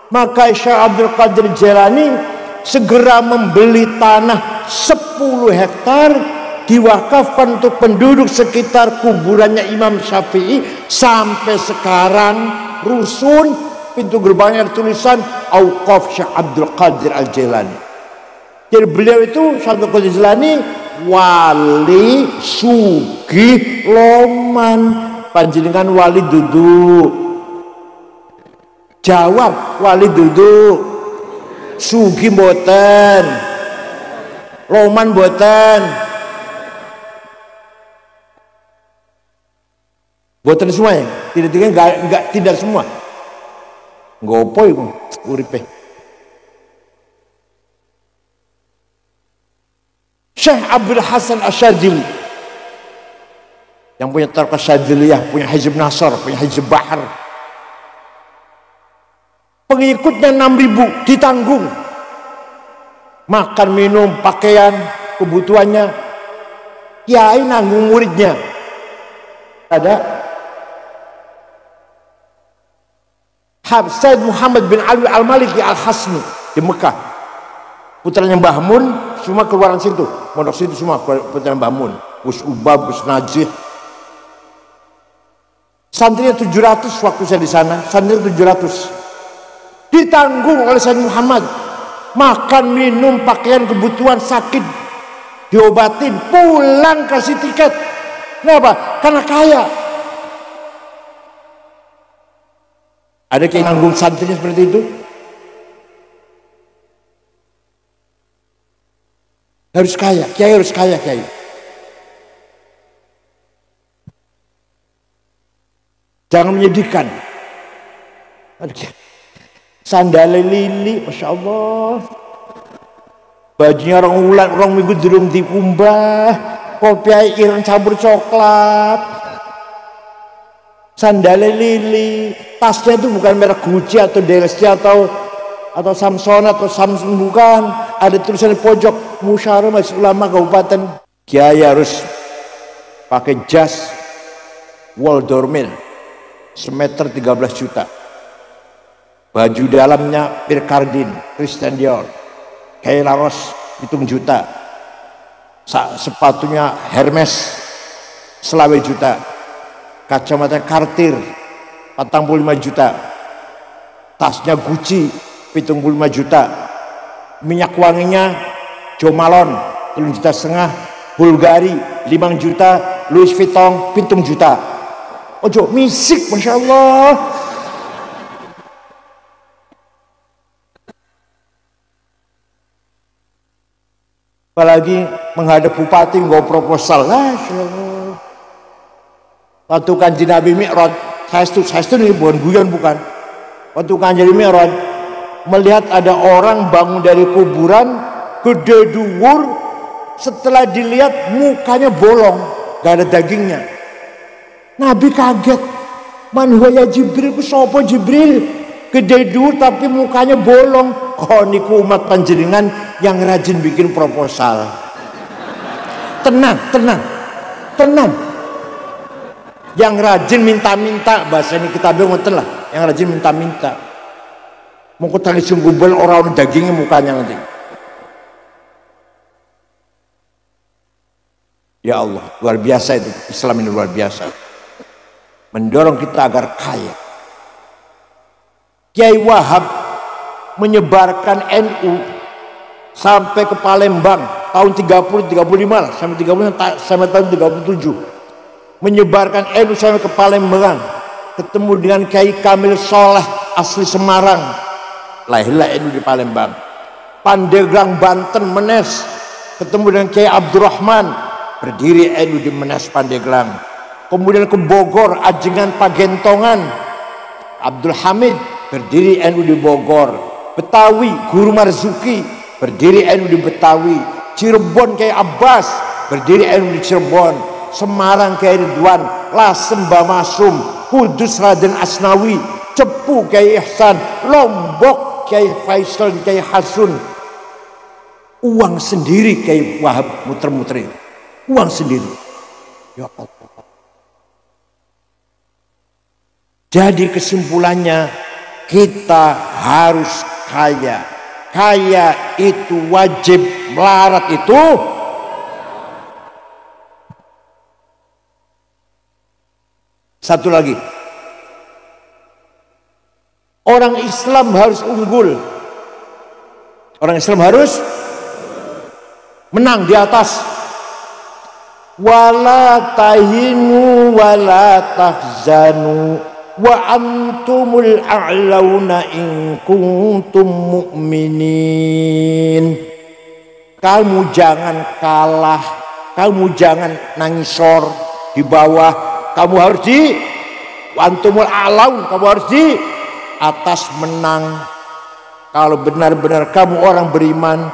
Maka Syekh Abdul Qadir Jailani segera membeli tanah 10 hektar diwakafkan untuk penduduk sekitar kuburannya Imam Syafi'i. Sampai sekarang rusun pintu gerbangnya tulisan Auqaf Syekh Abdul Qadir Al-Jailani. Jadi beliau itu Syekh Abdul Qadir Jailani wali sugih loman. Panjenengan wali duduk, jawab wali duduk, sugi mboten, loman mboten. Boten semua ya, tidak semua. Ngopo iku uripe. Syekh Abdul Hasan Asyadzili yang punya Tariqah Syadziliyah, punya Hizb Nasr, punya Hizb Bahar. Pengikutnya 6.000 ditanggung. Makan, minum, pakaian, kebutuhannya. Kiai nanggung muridnya. Ada Said Muhammad bin Ali Al-Maliki Al-Hasni di Mekah. Putranya Mbah Mun semua keluaran situ. Mondok situ semua putranya Mbah Mun. Gus Ubab, Gus Najih. Santrinya 700 waktu saya di sana. Santrinya 700. Ditanggung oleh Said Muhammad. Makan, minum, pakaian, kebutuhan, sakit diobatin, pulang kasih tiket. Kenapa? Karena kaya. Ada yang nanggung santrinya seperti itu? Harus kaya, kiai harus kaya, kiai. Jangan menyedihkan. Sandalnya lili, Masya Allah. Bajunya orang ulat, orang minggu durung dikumbah. Kopi ireng campur coklat. Sandalnya lili. Tasnya itu bukan merek Gucci atau Delsey atau Samsung atau Samsung, bukan. Ada tulisan di pojok Musyawarah Majelis Ulama Kabupaten. Kiai harus pakai jas Waldormil semeter 13 juta. Baju dalamnya Pierre Cardin, Christian Dior, Kay Laros, hitung juta. Sepatunya Hermes, selawe juta. Kacamata Cartier, 45 juta. Tasnya Gucci, 75 juta. Minyak wanginya Jo Malone, 3,5 juta. Bulgari, 5 juta. Louis Vuitton, 7 juta. Ojo misik, Masya Allah. Apalagi menghadap bupati nggak proposal lah. Waktu Kanjeng Nabi Mi'raj, saya itu nih bukan guyon, bukan. Waktu Kanjeng Mi'raj melihat ada orang bangun dari kuburan gede dhuwur, setelah dilihat mukanya bolong, gak ada dagingnya. Nabi kaget. Man huwa ya Jibril, ku sapa Jibril? Gede dhuwur tapi mukanya bolong. Oh niku umat panjenengan yang rajin bikin proposal. Tenang. Yang rajin minta-minta, bahasa ini kita ngoten lah. Yang rajin minta-minta. Mau ketang sungguh orang dagingnya mukanya nanti. Ya Allah, luar biasa itu. Islam ini luar biasa. Mendorong kita agar kaya. Kiai Wahab menyebarkan NU sampai ke Palembang tahun 35 lah, sampai tahun 37. Menyebarkan NU sampai ke Palembang, ketemu dengan Kiai Kamil Soleh asli Semarang, lahirlah NU di Palembang. Pandeglang Banten Menes, ketemu dengan Kiai Abdurrahman, berdiri NU di Menes Pandeglang. Kemudian ke Bogor, Ajengan Pagentongan, Abdul Hamid, berdiri NU di Bogor. Betawi, Guru Marzuki, berdiri NU di Betawi. Cirebon Kiai Abbas, berdiri NU di Cirebon. Semarang Kiai Ridwan, Lasem Mbah Masum, Kudus Raden Asnawi, Cepu Kiai Ihsan, Lombok Kiai Faisal, Kiai Hasun. Uang sendiri Kiai Wahab muter-muter, uang sendiri. Ya Allah. Jadi kesimpulannya, kita harus kaya. Kaya itu wajib, melarat itu satu lagi. Orang Islam harus unggul. Orang Islam harus menang di atas. Wala tahinu wala tahzanu wa antumul a'launa in kuntum mu'minin. Kamu jangan kalah, kamu jangan nangisor di bawah, kamu harus di Wa antumul a'laun, kamu harus di atas, menang. Kalau benar-benar kamu orang beriman,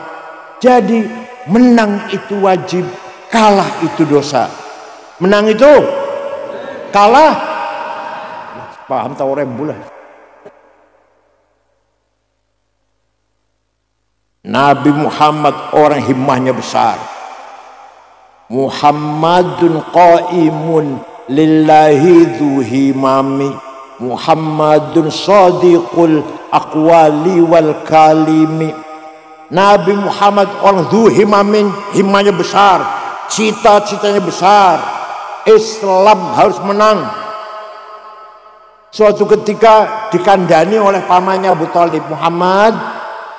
jadi menang itu wajib, kalah itu dosa. Menang itu kalah, paham tahu rembulah. Nabi Muhammad orang himmahnya besar. Muhammadun qaimun lillahi dhu himami, Muhammadun sadiqul aqwali wal kalimi. Nabi Muhammad orang dhu himamin, himmahnya besar, cita-citanya besar. Islam harus menang. Suatu ketika dikandani oleh pamannya Abu Thalib, Muhammad,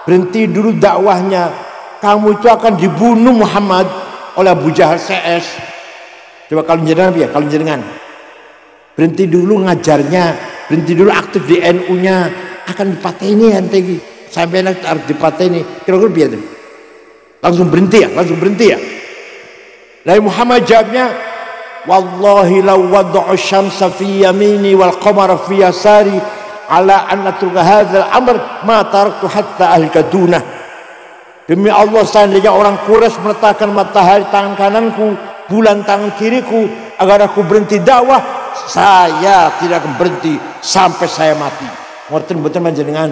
berhenti dulu dakwahnya, kamu itu akan dibunuh Muhammad oleh Abu Jahal CS. Coba kalau jenengan ya, kalau jenengan berhenti dulu ngajarnya, berhenti dulu aktif di NU-nya, akan dipateni nanti sampai harus dipateni. Kira-kira biar langsung berhenti ya, langsung berhenti ya. Nabi Muhammad jawabnya, wallahi law wada'u syamsa fi yamini wal qamara fi yasari ala an atruka hadzal amr ma taraktu hatta ahlikaduna. Demi Allah, seandainya orang Quraisy meletakkan matahari tangan kananku, bulan tangan kiriku, agar aku berhenti dakwah, saya tidak akan berhenti sampai saya mati. Ngoten mboten panjenengan?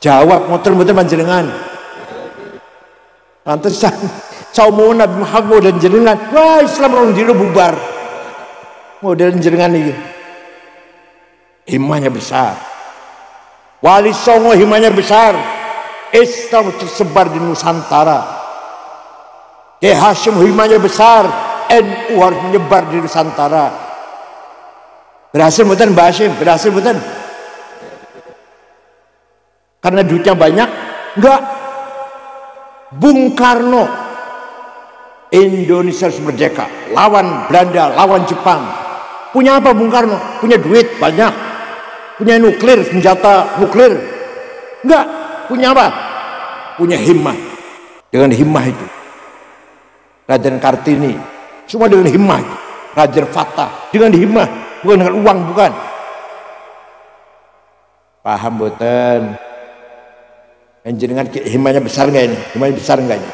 Jawab, ngoten mboten panjenengan? Pantesan saumu Nabi Muhammad dan jenengan, wah Islam orang dino bubar. Model jenengan iki. Himmahnya besar. Wali Songo himmahnya besar. Islam tersebar di Nusantara. Kiai Hasyim himmahnya besar. NU harus menyebar di Nusantara. Berhasil mboten Mbak Hasyim? Berhasil mboten? Karena duitnya banyak? Enggak. Bung Karno, Indonesia harus merdeka, lawan Belanda, lawan Jepang. Punya apa Bung Karno? Punya duit banyak, punya nuklir, senjata nuklir? Enggak. Punya apa? Punya himmah. Dengan himmah itu Raden Kartini, semua dengan himmah. Raden Fatah dengan himmah, bukan dengan uang, bukan. Paham boten? Jenengan himmahnya besar nggak ini? Himmahnya besar nggak ini?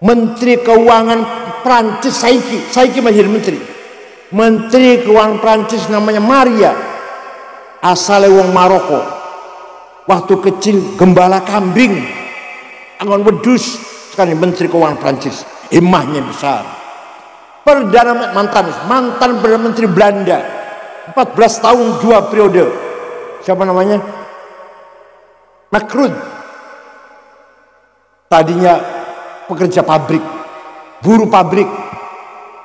Menteri Keuangan Prancis Saiki masih jadi menteri. Menteri Keuangan Prancis namanya Maria, asale wong Maroko. Waktu kecil gembala kambing, angon wedus, sekarang Menteri Keuangan Prancis. Himmahnya besar. Perdana mantan Perdana Menteri Belanda, 14 tahun 2 periode. Siapa namanya? Macron. Tadinya pekerja pabrik, buruh pabrik,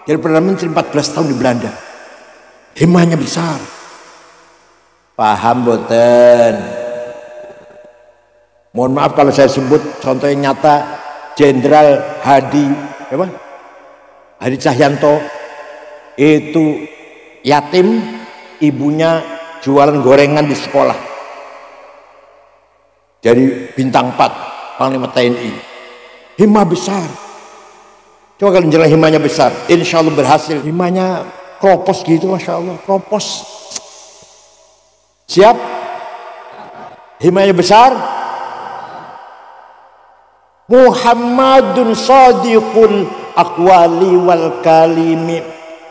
jadi Perdana Menteri 14 tahun di Belanda. Himmahnya besar. Paham boten? Mohon maaf kalau saya sebut contoh yang nyata, Jenderal Hadi Cahyanto itu yatim, ibunya jualan gorengan di sekolah, jadi bintang 4 Panglima TNI. Himmah besar. Coba kalau jelas himmahnya besar, insya Allah berhasil. Himmahnya kropos gitu, masya Allah, kropos. Siap? Himmahnya besar. Muhammadun sadiqul aqwali wal kalimi.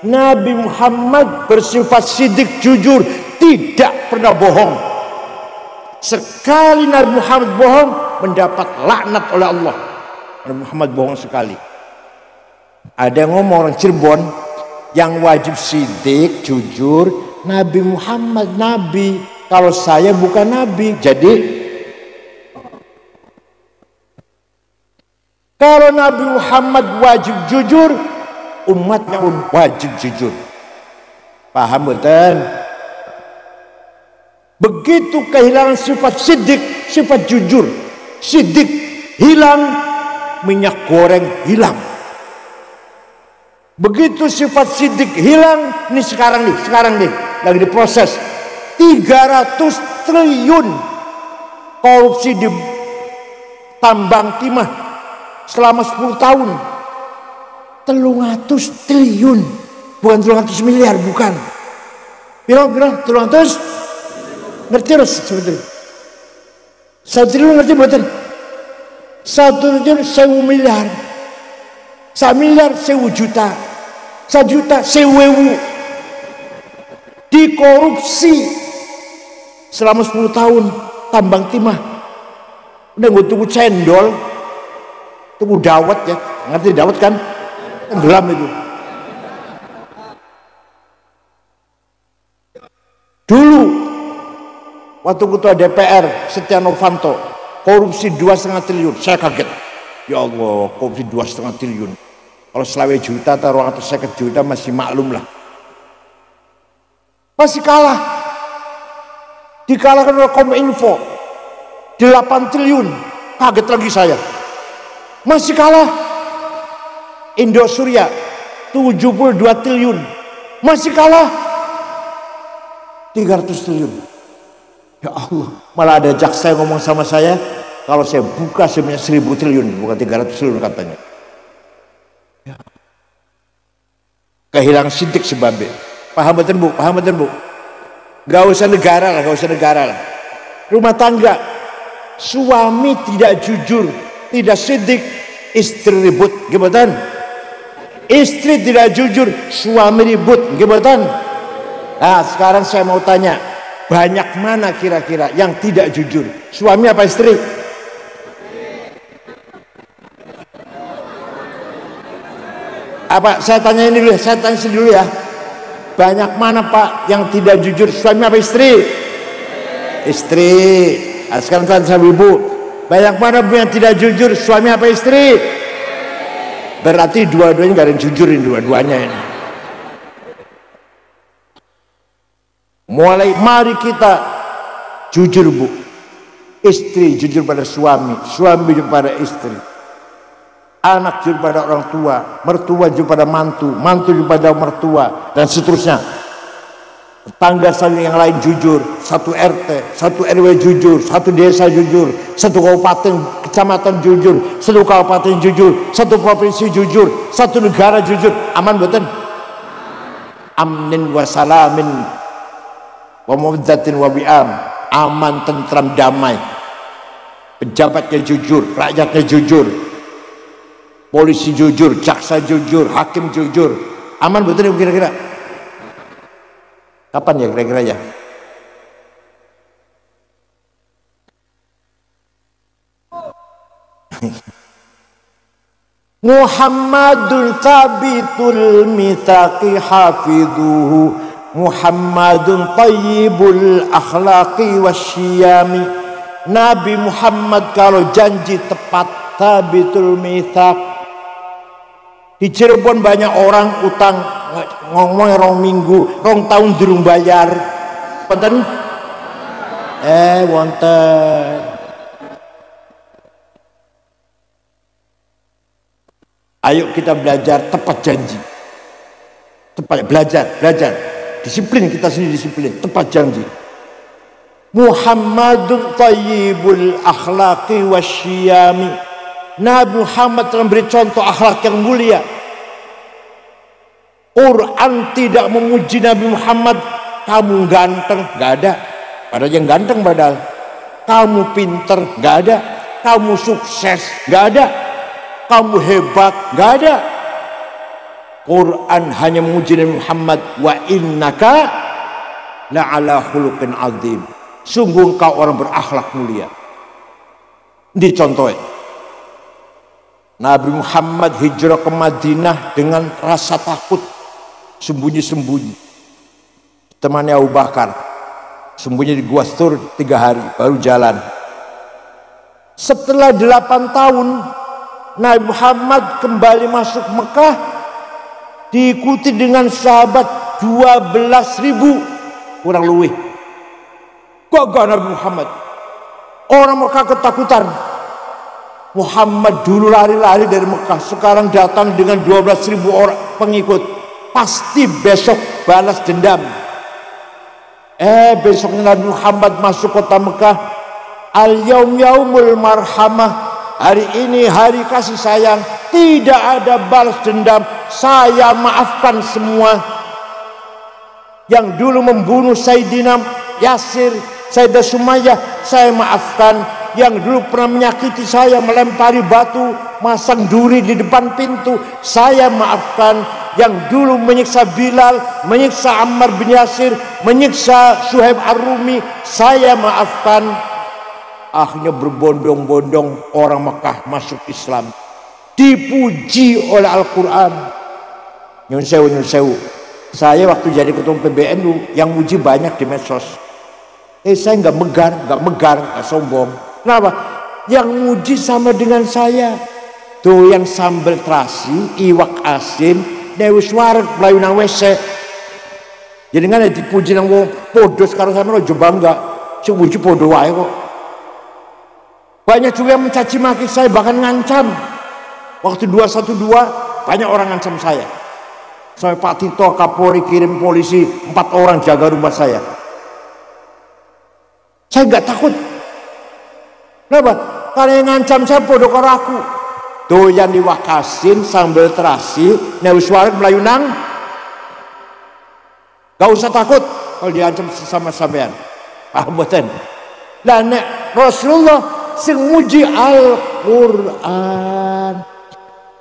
Nabi Muhammad bersifat sidik, jujur, tidak pernah bohong. Sekali Nabi Muhammad bohong, mendapat laknat oleh Allah. Nabi Muhammad bohong sekali. Ada yang ngomong orang Cirebon, yang wajib sidik, jujur, Nabi Muhammad Nabi. Kalau saya bukan Nabi, jadi kalau Nabi Muhammad wajib jujur, umatnya pun wajib jujur. Paham betul? Begitu kehilangan sifat sidik, sifat jujur, sidik hilang, minyak goreng hilang. Begitu sifat sidik hilang, ini sekarang nih lagi diproses 300 triliun korupsi di tambang timah selama 10 tahun. 300 triliun, bukan 300 miliar, bukan. Piro 300 ngerti harus sebetulnya. 1 triliun ngerti betul. 1 triliun 1000 miliar. 1 miliar 1000 juta. 1 juta 1000. Dikorupsi selama 10 tahun tambang timah. Udah gue tunggu cendol, tunggu dawet ya, ngerti dawet kan? Tenggelam itu. Dulu waktu ketua DPR Setia Novanto korupsi 2,5 triliun, saya kaget. Ya Allah, korupsi 2,5 triliun. Kalau 20 juta atau 250 juta masih maklum lah. Masih kalah. Dikalahkan oleh Kominfo 8 triliun. Kaget lagi saya. Masih kalah. Indosuria 72 triliun. Masih kalah. 300 triliun. Ya Allah, malah ada jaksa yang ngomong sama saya, kalau saya buka sebenarnya 1000 triliun, bukan 300 triliun katanya. Ya. Kehilangan sidik sebabnya. Paham betul bu? Paham betul bu? Gak usah negara lah, gak usah negara lah. Rumah tangga, suami tidak jujur, tidak sidik, istri ribut, gimana? Istri tidak jujur, suami ribut, gimana? Nah sekarang saya mau tanya, banyak mana kira-kira yang tidak jujur? Suami apa istri? Apa? Saya tanya ini dulu ya, saya tanya dulu ya. Banyak mana pak yang tidak jujur? Suami apa istri? Istri. Nah, sekarang tanya sama ibu. Banyak mana yang tidak jujur? Suami apa istri? Berarti dua-duanya gak ada yang jujurin, dua-duanya ini. Mulai mari kita jujur bu. Istri jujur pada suami, suami jujur pada istri, anak jujur pada orang tua, mertua jujur pada mantu, mantu jujur pada mertua, dan seterusnya. Tetangga saling yang lain jujur, satu RT, satu RW jujur, satu desa jujur, satu kabupaten kecamatan jujur, satu kabupaten jujur, satu provinsi jujur, satu negara jujur. Aman betul? Amnin wa salamin wa mawdatin wa bi'am. Aman, tentram, damai. Pejabatnya jujur, rakyatnya jujur, polisi jujur, jaksa jujur, hakim jujur. Aman betul kira-kira? Kapan ya kira-kira ya? Muhammadun thabitul mitsaqi hafidhuhu, Muhammadun tayyibul akhlaqi wasyiyami. Nabi Muhammad kalau janji tepat, thabitul mitsaq. Di Cirebon banyak orang utang ngomong rong minggu, rong tahun durung bayar. Wonten? Wonten. Ayo kita belajar tepat janji. Tepat belajar. Disiplin, kita sendiri disiplin, tepat janji. Muhammadun tayyibul akhlaqi wasyiyami. Nabi Muhammad telah memberi contoh akhlak yang mulia. Quran tidak memuji Nabi Muhammad, kamu ganteng, gak ada. Padahal yang ganteng padahal. Kamu pinter, gak ada. Kamu sukses, gak ada. Kamu hebat, gak ada. Quran hanya memuji Nabi Muhammad, wa innaka la'ala khuluqin azim. Sungguh kau orang berakhlak mulia. Dicontohi. Nabi Muhammad hijrah ke Madinah dengan rasa takut, sembunyi-sembunyi. Temannya Abu Bakar sembunyi di Gua Thur 3 hari baru jalan. Setelah 8 tahun Nabi Muhammad kembali masuk Mekah, diikuti dengan sahabat 12.000 kurang lebih. Gagah Nabi Muhammad. Orang Mekah ketakutan. Muhammad dulu lari-lari dari Mekah, sekarang datang dengan 12.000 orang pengikut. Pasti besok balas dendam. Besoknya Nabi Muhammad masuk kota Mekah. Al-yaum yaumul marhamah. Hari ini hari kasih sayang, tidak ada balas dendam. Saya maafkan semua. yang dulu membunuh Sayyidina Yasir, Sayyidah Sumayyah, saya maafkan. Yang dulu pernah menyakiti saya, melempari batu, masang duri di depan pintu, saya maafkan. Yang dulu menyiksa Bilal, menyiksa Ammar bin Yasir, menyiksa Suhaib Ar-Rumi, saya maafkan. Akhirnya berbondong-bondong orang Mekah masuk Islam, dipuji oleh Al-Quran. Nyun sewu. Saya waktu jadi ketua PBNU yang muji banyak di medsos. Saya nggak megar, nggak sombong. Kenapa? Yang muji sama dengan saya. Tuh yang sambal terasi, iwak asin, dewi suara melayu nang WC. Jadi kan dipuji nang wong podo sekarang sama lo bangga. Si muji podo wae kok. Banyak juga yang mencaci maki saya, bahkan ngancam. Waktu 212 banyak orang ngancam saya. Sampai Pak Tito Kapolri kirim polisi 4 orang jaga rumah saya. Saya nggak takut. Kenapa? Karena yang ngancam saya podo karo aku. Tuh yang diwakasin sambil terasi, neuswaret Melayu nang. Gak usah takut kalau diancam sama sampean. Paham mboten? Lah nek Rasulullah sing muji Al-Qur'an.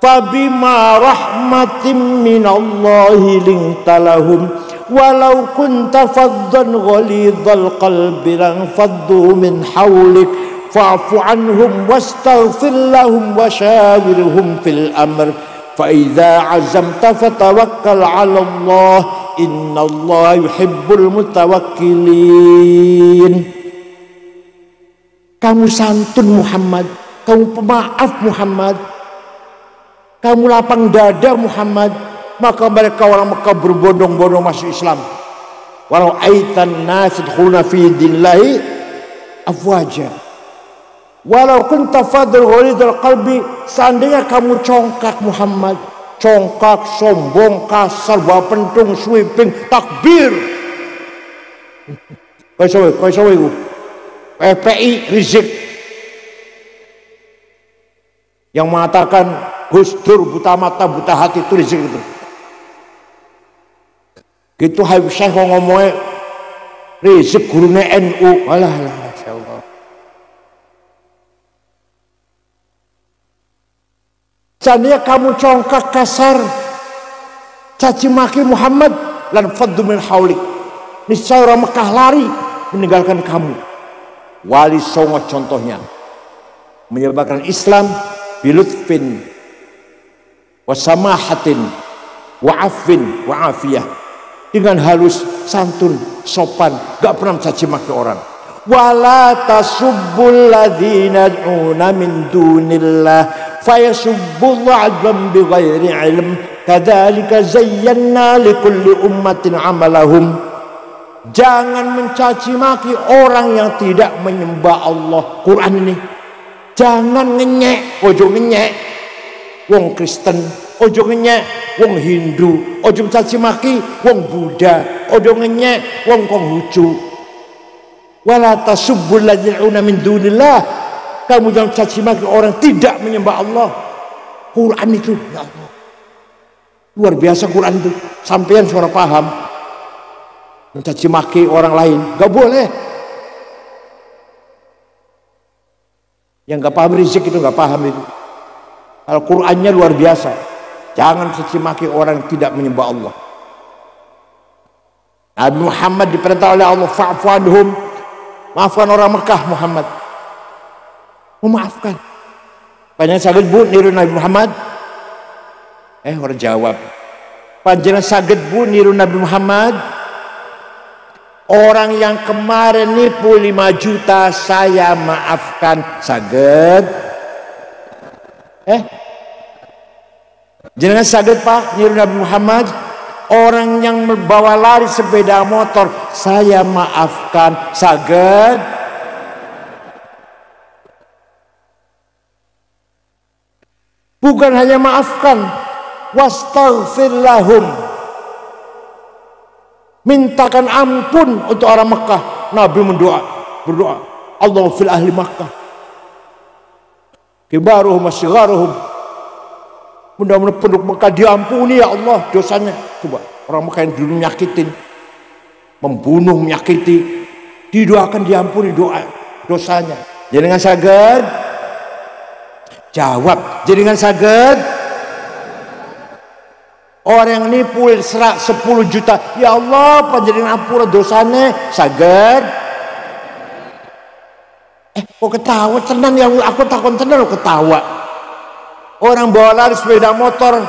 Fabima rahmatin minallahi lintalahum walau kunta faddan ghalidhal qalbi lan faddu min hawlik fa'fu anhum wastaghfir lahum washawirhum fil amr fa idza azamta fatawakkal 'ala Allah innallaha yuhibbul mutawakkilin. Kamu santun Muhammad, kamu pemaaf Muhammad, kamu lapang dada Muhammad, maka mereka orang Mekah berbondong-bondong masuk Islam. Walau aitan nas yadkhuluna fi dinillahi afwaja. Walau kunta fadl ghalidul qalbi, seandainya kamu congkak Muhammad, congkak, sombong, kasar, bawa pentung, sweeping, takbir. Kau sawe iku. PPI Rizik yang mengatakan Gus Dur buta mata buta hati, itu Rizik itu. Gitu Habib Syekh ngomongnya Rizik gurune NU. Alah masyaallah. Seandainya kamu congkak, kasar, caci maki Muhammad, lan faddu min haulik, niscaya orang Mekah lari meninggalkan kamu. Wali Songo contohnya menyebarkan Islam bilutfin wasamahatin wa'afin wa'afiyah, dengan halus, santun, sopan, gak pernah mencaci maki orang. Wala tasubbul ladzina yad'una min dunillah fayasubbullah adwan bighairi ilm kadzalika zayyana likulli ummatin amalahum. Jangan mencaci maki orang yang tidak menyembah Allah. Quran ini jangan ngenyek, ojo ngenyek wong Kristen, ojo ngenyek wong Hindu, ojo mencaci maki wong Buddha, ojo ngenyek wong Konghucu. Wala tasubbul ladzina min dunillah, kamu jangan caci maki orang tidak menyembah Allah. Quran itu ya Allah, luar biasa Quran itu. Sampean suara paham mencaci maki orang lain gak boleh. Yang gak paham Rizik itu gak paham itu. Al-Qurannya luar biasa. Jangan mencaci maki orang yang tidak menyembah Allah. Nabi Muhammad diperintah oleh Allah, fa'fu anhum, maafkan orang Mekah Muhammad. Memaafkan. Panjenengan saged bu niru Nabi Muhammad? Orang jawab. Panjenengan saged bu niru Nabi Muhammad? Orang yang kemarin nipu 5 juta saya maafkan, saged? Jenengan saged Pak niru Nabi Muhammad? Orang yang membawa lari sepeda motor saya maafkan, saged? Bukan hanya maafkan, wastaghfir lahum, mintakan ampun untuk orang Mekah. Nabi berdoa, Allahumma fil ahli Makkah kibaruhum wasgharuhum, mudah-mudahan penduduk Mekah diampuni ya Allah dosanya. Coba orang Mekah yang dulu nyakitin, membunuh, menyakiti, didoakan diampuni dosanya. Jenengan saged jawab, jenengan saged. Orang yang nipu serak 10 juta, ya Allah panjenengan ampura dosane, saged. Kok ketawa tenan ya, aku takon tenan lo ketawa. Orang bawa lari sepeda motor,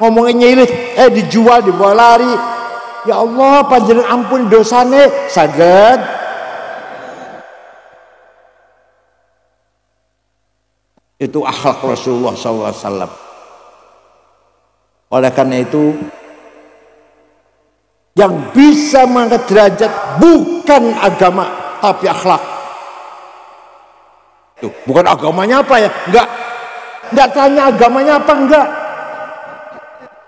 ngomongnya nyilit, dijual, dibawa lari. Ya Allah panjenengan ampun dosane, saged. Itu akhlak Rasulullah SAW. Oleh karena itu, yang bisa mengangkat derajat bukan agama tapi akhlak. Tuh, bukan agamanya apa ya? Enggak tanya agamanya apa, enggak.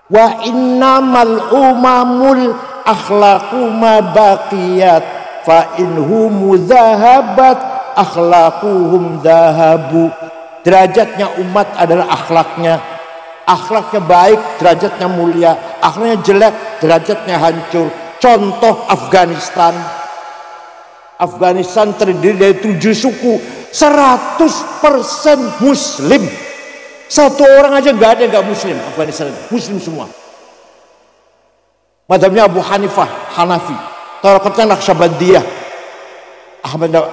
Wa innamal umamul akhlaqu ma baqiyat fa inhum zahabat akhlaquhum zahabu. Derajatnya umat adalah akhlaknya. Akhlaknya baik, derajatnya mulia. Akhlaknya jelek, derajatnya hancur. Contoh Afghanistan. Afghanistan terdiri dari 7 suku, 100% Muslim. Satu orang aja nggak ada yang nggak Muslim. Afghanistan Muslim semua. Madhabnya Abu Hanifah, Hanafi. Tarekatnya Naqsyabandiyah,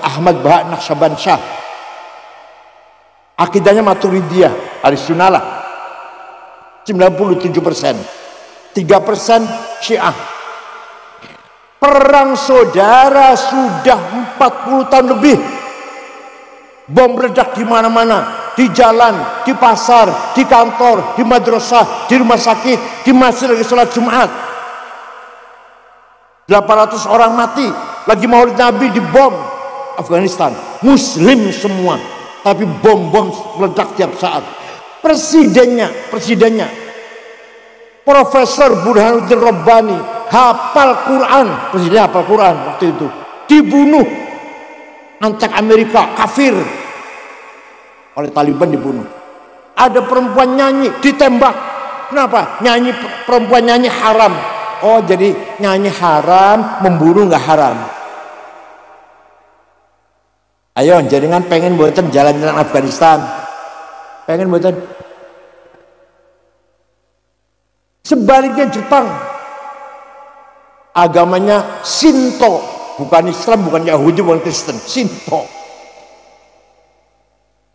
Ahmad Bahak Naqsyabansyah. Akidahnya Maturidiyah, Ahlussunnah. 97%, 3% Syiah. Perang saudara sudah 40 tahun lebih. Bom meledak di mana-mana, di jalan, di pasar, di kantor, di madrasah, di rumah sakit, di masjid lagi sholat Jumat. 800 orang mati, lagi Maulid Nabi di bom. Afghanistan Muslim semua, tapi bom-bom meledak tiap saat. Presidennya Profesor Burhanuddin Rabbani, hafal Quran, presidennya hafal Quran waktu itu, dibunuh. Antek Amerika, kafir, oleh Taliban dibunuh. Ada perempuan nyanyi, ditembak. Kenapa? Perempuan nyanyi haram. Oh, jadi nyanyi haram, membunuh nggak haram. Ayo, jaringan pengen buatan jalan-jalan Afghanistan. Pengen buatan. Sebaliknya Jepang, agamanya Shinto, bukan Islam, bukan Yahudi, bukan Kristen, Shinto.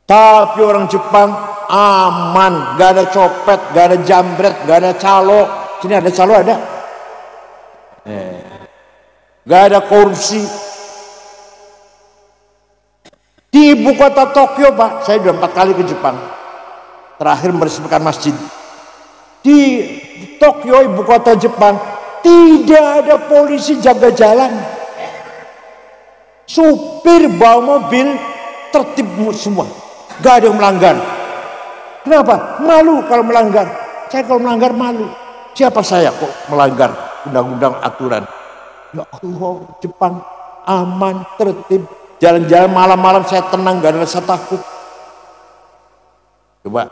Tapi orang Jepang aman, gak ada copet, gak ada jambret, gak ada calo. Sini ada calo, ada? Gak ada korupsi. Di ibu kota Tokyo, Pak, saya sudah 4 kali ke Jepang. Terakhir meresmikan masjid. Di Tokyo, ibu kota Jepang, tidak ada polisi jaga jalan. Supir bawa mobil tertib semua, gak ada yang melanggar. Kenapa? Malu kalau melanggar. Saya kalau melanggar malu. Siapa saya kok melanggar undang-undang aturan? Ya Allah, Jepang aman, tertib. Jalan-jalan malam-malam saya tenang, gak ada rasa takut. Coba.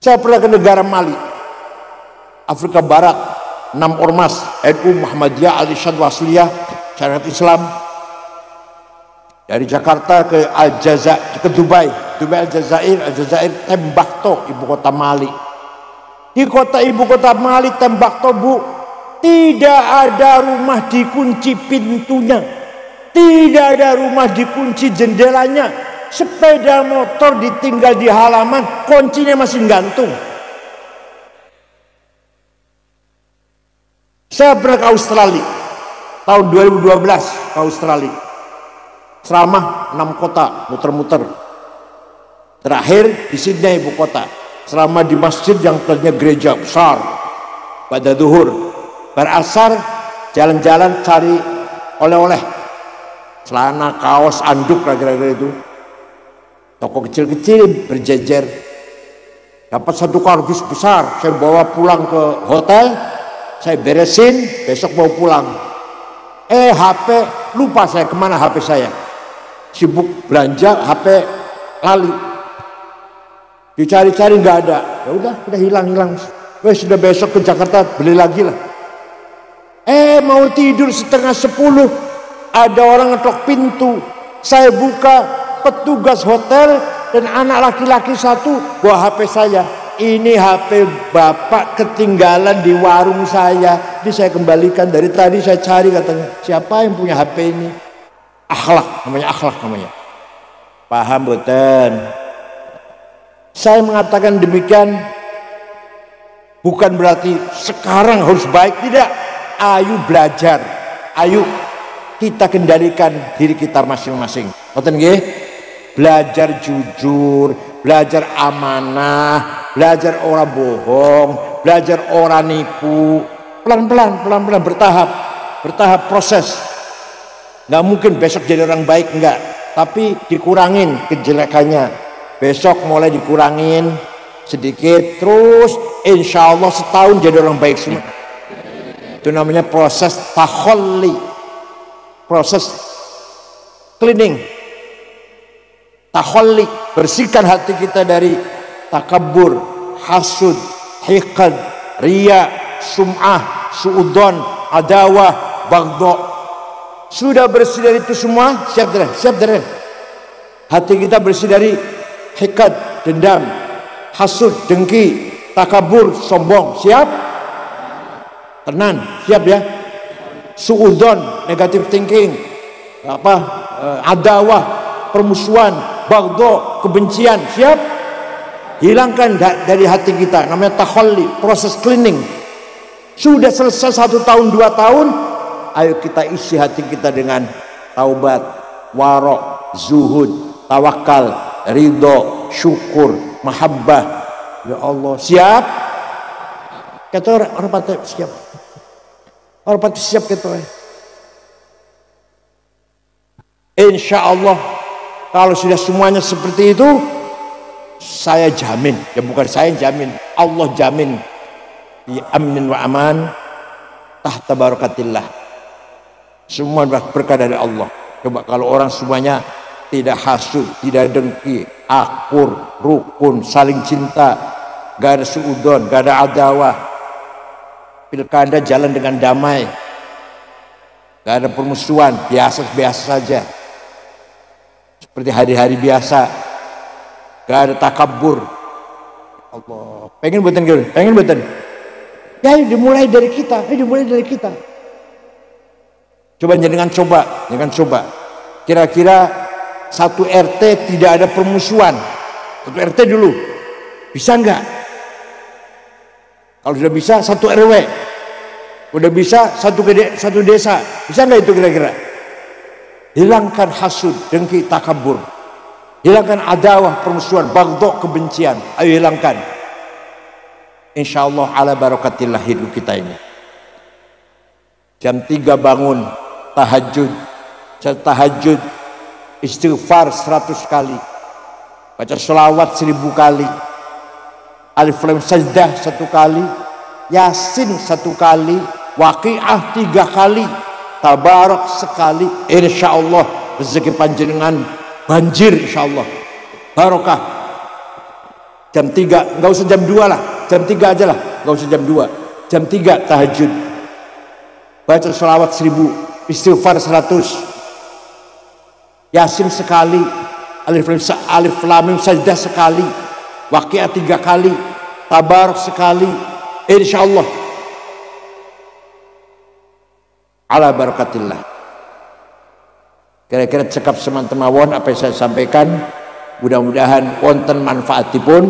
Saya pernah ke negara Mali, Afrika Barat, 6 ormas, NU, Muhammadiyah, Al-Irsyad Wasliyah, Syariat Islam. Dari Jakarta ke ke Dubai, Aljazair, Tembakto, ibu kota Mali. Di ibu kota Mali, Tembakto, Bu, tidak ada rumah dikunci pintunya, tidak ada rumah dikunci jendelanya. Sepeda motor ditinggal di halaman, kuncinya masih gantung. Saya pernah ke Australia tahun 2012 ke Australia. Selama 6 kota muter-muter. Terakhir di Sydney, ibu kota. Selama di masjid yang tadinya gereja besar. Pada zuhur, berasar, jalan-jalan cari oleh-oleh. Celana, kaos, anduk, kira-kira itu. Toko kecil-kecil berjejer. Dapat 1 kardus besar, saya bawa pulang ke hotel, saya beresin, besok bawa pulang. HP, lupa saya kemana HP saya. Sibuk belanja, HP lali. Dicari-cari nggak ada. Ya udah hilang. Sudah besok ke Jakarta beli lagi lah. Mau tidur 9:30, ada orang ngetok pintu. Saya buka, petugas hotel dan anak laki-laki satu bawa HP saya. Ini HP bapak ketinggalan di warung saya. Jadi saya kembalikan, dari tadi saya cari, katanya. Siapa yang punya HP ini? Akhlak namanya. Paham boten? Saya mengatakan demikian bukan berarti sekarang harus baik, tidak. Ayo belajar, ayo kita kendalikan diri kita masing-masing. Boten nggih? Belajar jujur, belajar amanah, belajar orang bohong, belajar orang nipu, pelan-pelan bertahap proses. Nggak mungkin besok jadi orang baik, enggak, tapi dikurangin kejelekannya. Besok mulai dikurangin sedikit, terus insya Allah setahun jadi orang baik semua. Itu namanya proses takhalli, proses cleaning. Takhalli, bersihkan hati kita dari takabur, hasud, hiqad, riya, sum'ah, su'udon, adawah, bagdo. Sudah bersih dari itu semua, siap dari. Hati kita bersih dari hiqad, dendam, hasud, dengki, takabur, sombong. Siap? Tenan, siap ya? Su'udon, negative thinking, adawah, permusuhan, bagdo, kebencian. Siap? Hilangkan dari hati kita, namanya takhalli, proses cleaning. Sudah selesai 1 tahun 2 tahun, ayo kita isi hati kita dengan taubat, warok, zuhud, tawakal, ridho, syukur, mahabbah. Ya Allah, siap? Kata orang pati siap. Orang pati siap kata. Insya Allah kalau sudah semuanya seperti itu, saya jamin, ya bukan saya jamin, Allah jamin, di amnin wa aman tahta barakatillah. Semua berkah dari Allah. Coba kalau orang semuanya tidak hasud, tidak dengki, akur, rukun, saling cinta, gak ada suudon, gak ada adawah, pilkada jalan dengan damai, gak ada permusuhan, biasa saja, seperti hari-hari biasa, gak ada takabur. Allah, pengen buatan, ya dimulai dari kita, jangan coba, kira-kira satu RT tidak ada permusuhan, satu RT dulu, bisa enggak? Kalau sudah bisa satu RW, udah bisa satu desa, bisa enggak itu kira-kira? Hilangkan hasud, dengki, takabur, hilangkan adawah, permusuhan, bagdo, kebencian. Ayo hilangkan. Insya Allah ala barakatillah hidup kita ini. Jam 3 bangun, tahajud, istighfar 100 kali, baca sholawat 1000 kali, alif lam sajdah 1 kali, yasin 1 kali, waqiah 3 kali, tabarak sekali. Insya Allah rezeki panjenengan banjir, insya Allah barokah. Jam 3, nggak usah jam 2 lah, jam 3 aja lah, nggak usah jam 2, jam 3 tahajud, baca sholawat 1000, istighfar 100, yasin sekali, alif lam mim sajdah sekali, waqiah 3 kali, tabarak sekali. Insya Allah ala barakatillah. Kira-kira cekap semanten mawon apa yang saya sampaikan, mudah-mudahan wonten manfaatipun,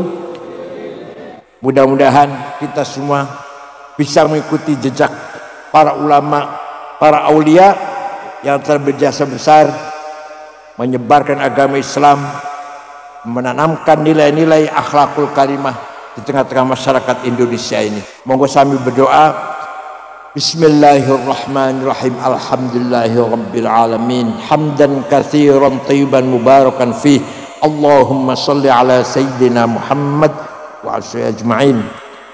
mudah-mudahan kita semua bisa mengikuti jejak para ulama, para aulia yang telah berjasa besar menyebarkan agama Islam, menanamkan nilai-nilai akhlakul karimah di tengah-tengah masyarakat Indonesia ini. Monggo sambil berdoa. Bismillahirrahmanirrahim. Alhamdulillahi rabbil alamin. Hamdan katsiran thayyiban mubarakan fih. Allahumma salli ala sayyidina Muhammad wa ala ajma'in.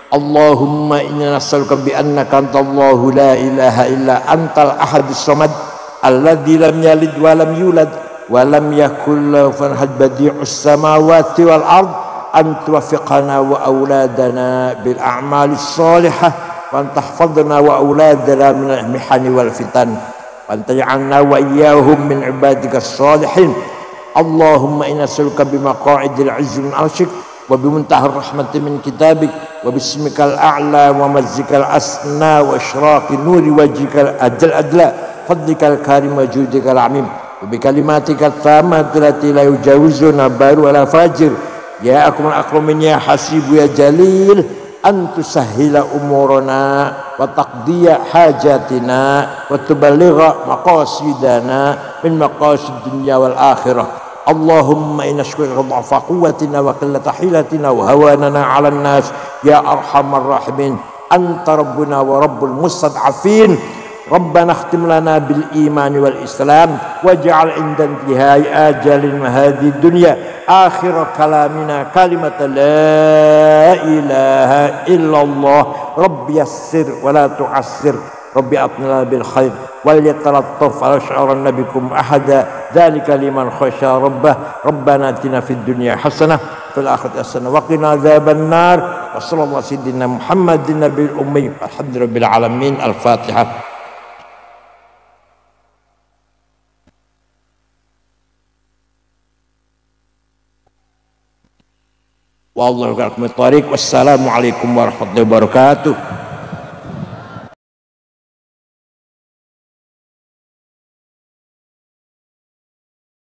Allahumma inna nas'aluka bi annaka antallahu la ilaha illa antal ahadus samad alladzi lam yalid wa lam yulad wa lam yakul lahu kufuwan ahad, badi'us samawati wal ard, an tuwaffiqana wa auladana bil a'malis salihah wa tahfadna wa auladana min al-mihani wal fitan wa taj'alna wa iyyahum min ibadikas salihin. Allahumma inna nas'aluka bimaqa'idil 'izzi min 'arsyik wa bimuntahar rahmati min kitabik wa bismikal a'la wa mazzikal asna wa isyraqi nuri wajhikal adla fadlikal karim wa judikal 'amim wa bi kalimatika tammati allati la yujawizuna baru wala fajir ya akmal akramin ya hasibu ya jalil an tusahhila umurana wa taqdiya hajatina wa tuballigha maqasidana min maqasid dunya wal akhirah. Allahumma inna syukurka dha'fa quwwatina wa qillata hilatina wa hawanana 'alan nas ya arhamar rahimin anta rabbuna wa rabbul mustad'afin. Rabbana khtim lana bil imani wal islam waj'al 'inda intihai ajalin hadhihi dunya akhir kalamina kalimata la ilaha illallah. Rabbi yassir wa la tu'assir Rabbi atnila bil khair wal yatalattaf ala sya'ran nabikum ahada dzalika liman khasya rabbah. Rabbana atina fid dunya hasanah fil akhirati hasanah wa qina adzaban nar. Wa sallallahu sayyidina Muhammadin nabiyil ummi alhamdulillahil alamin. Al-Fatihah. Wallahu a'lam. Wassalamu alaikum warahmatullahi wabarakatuh.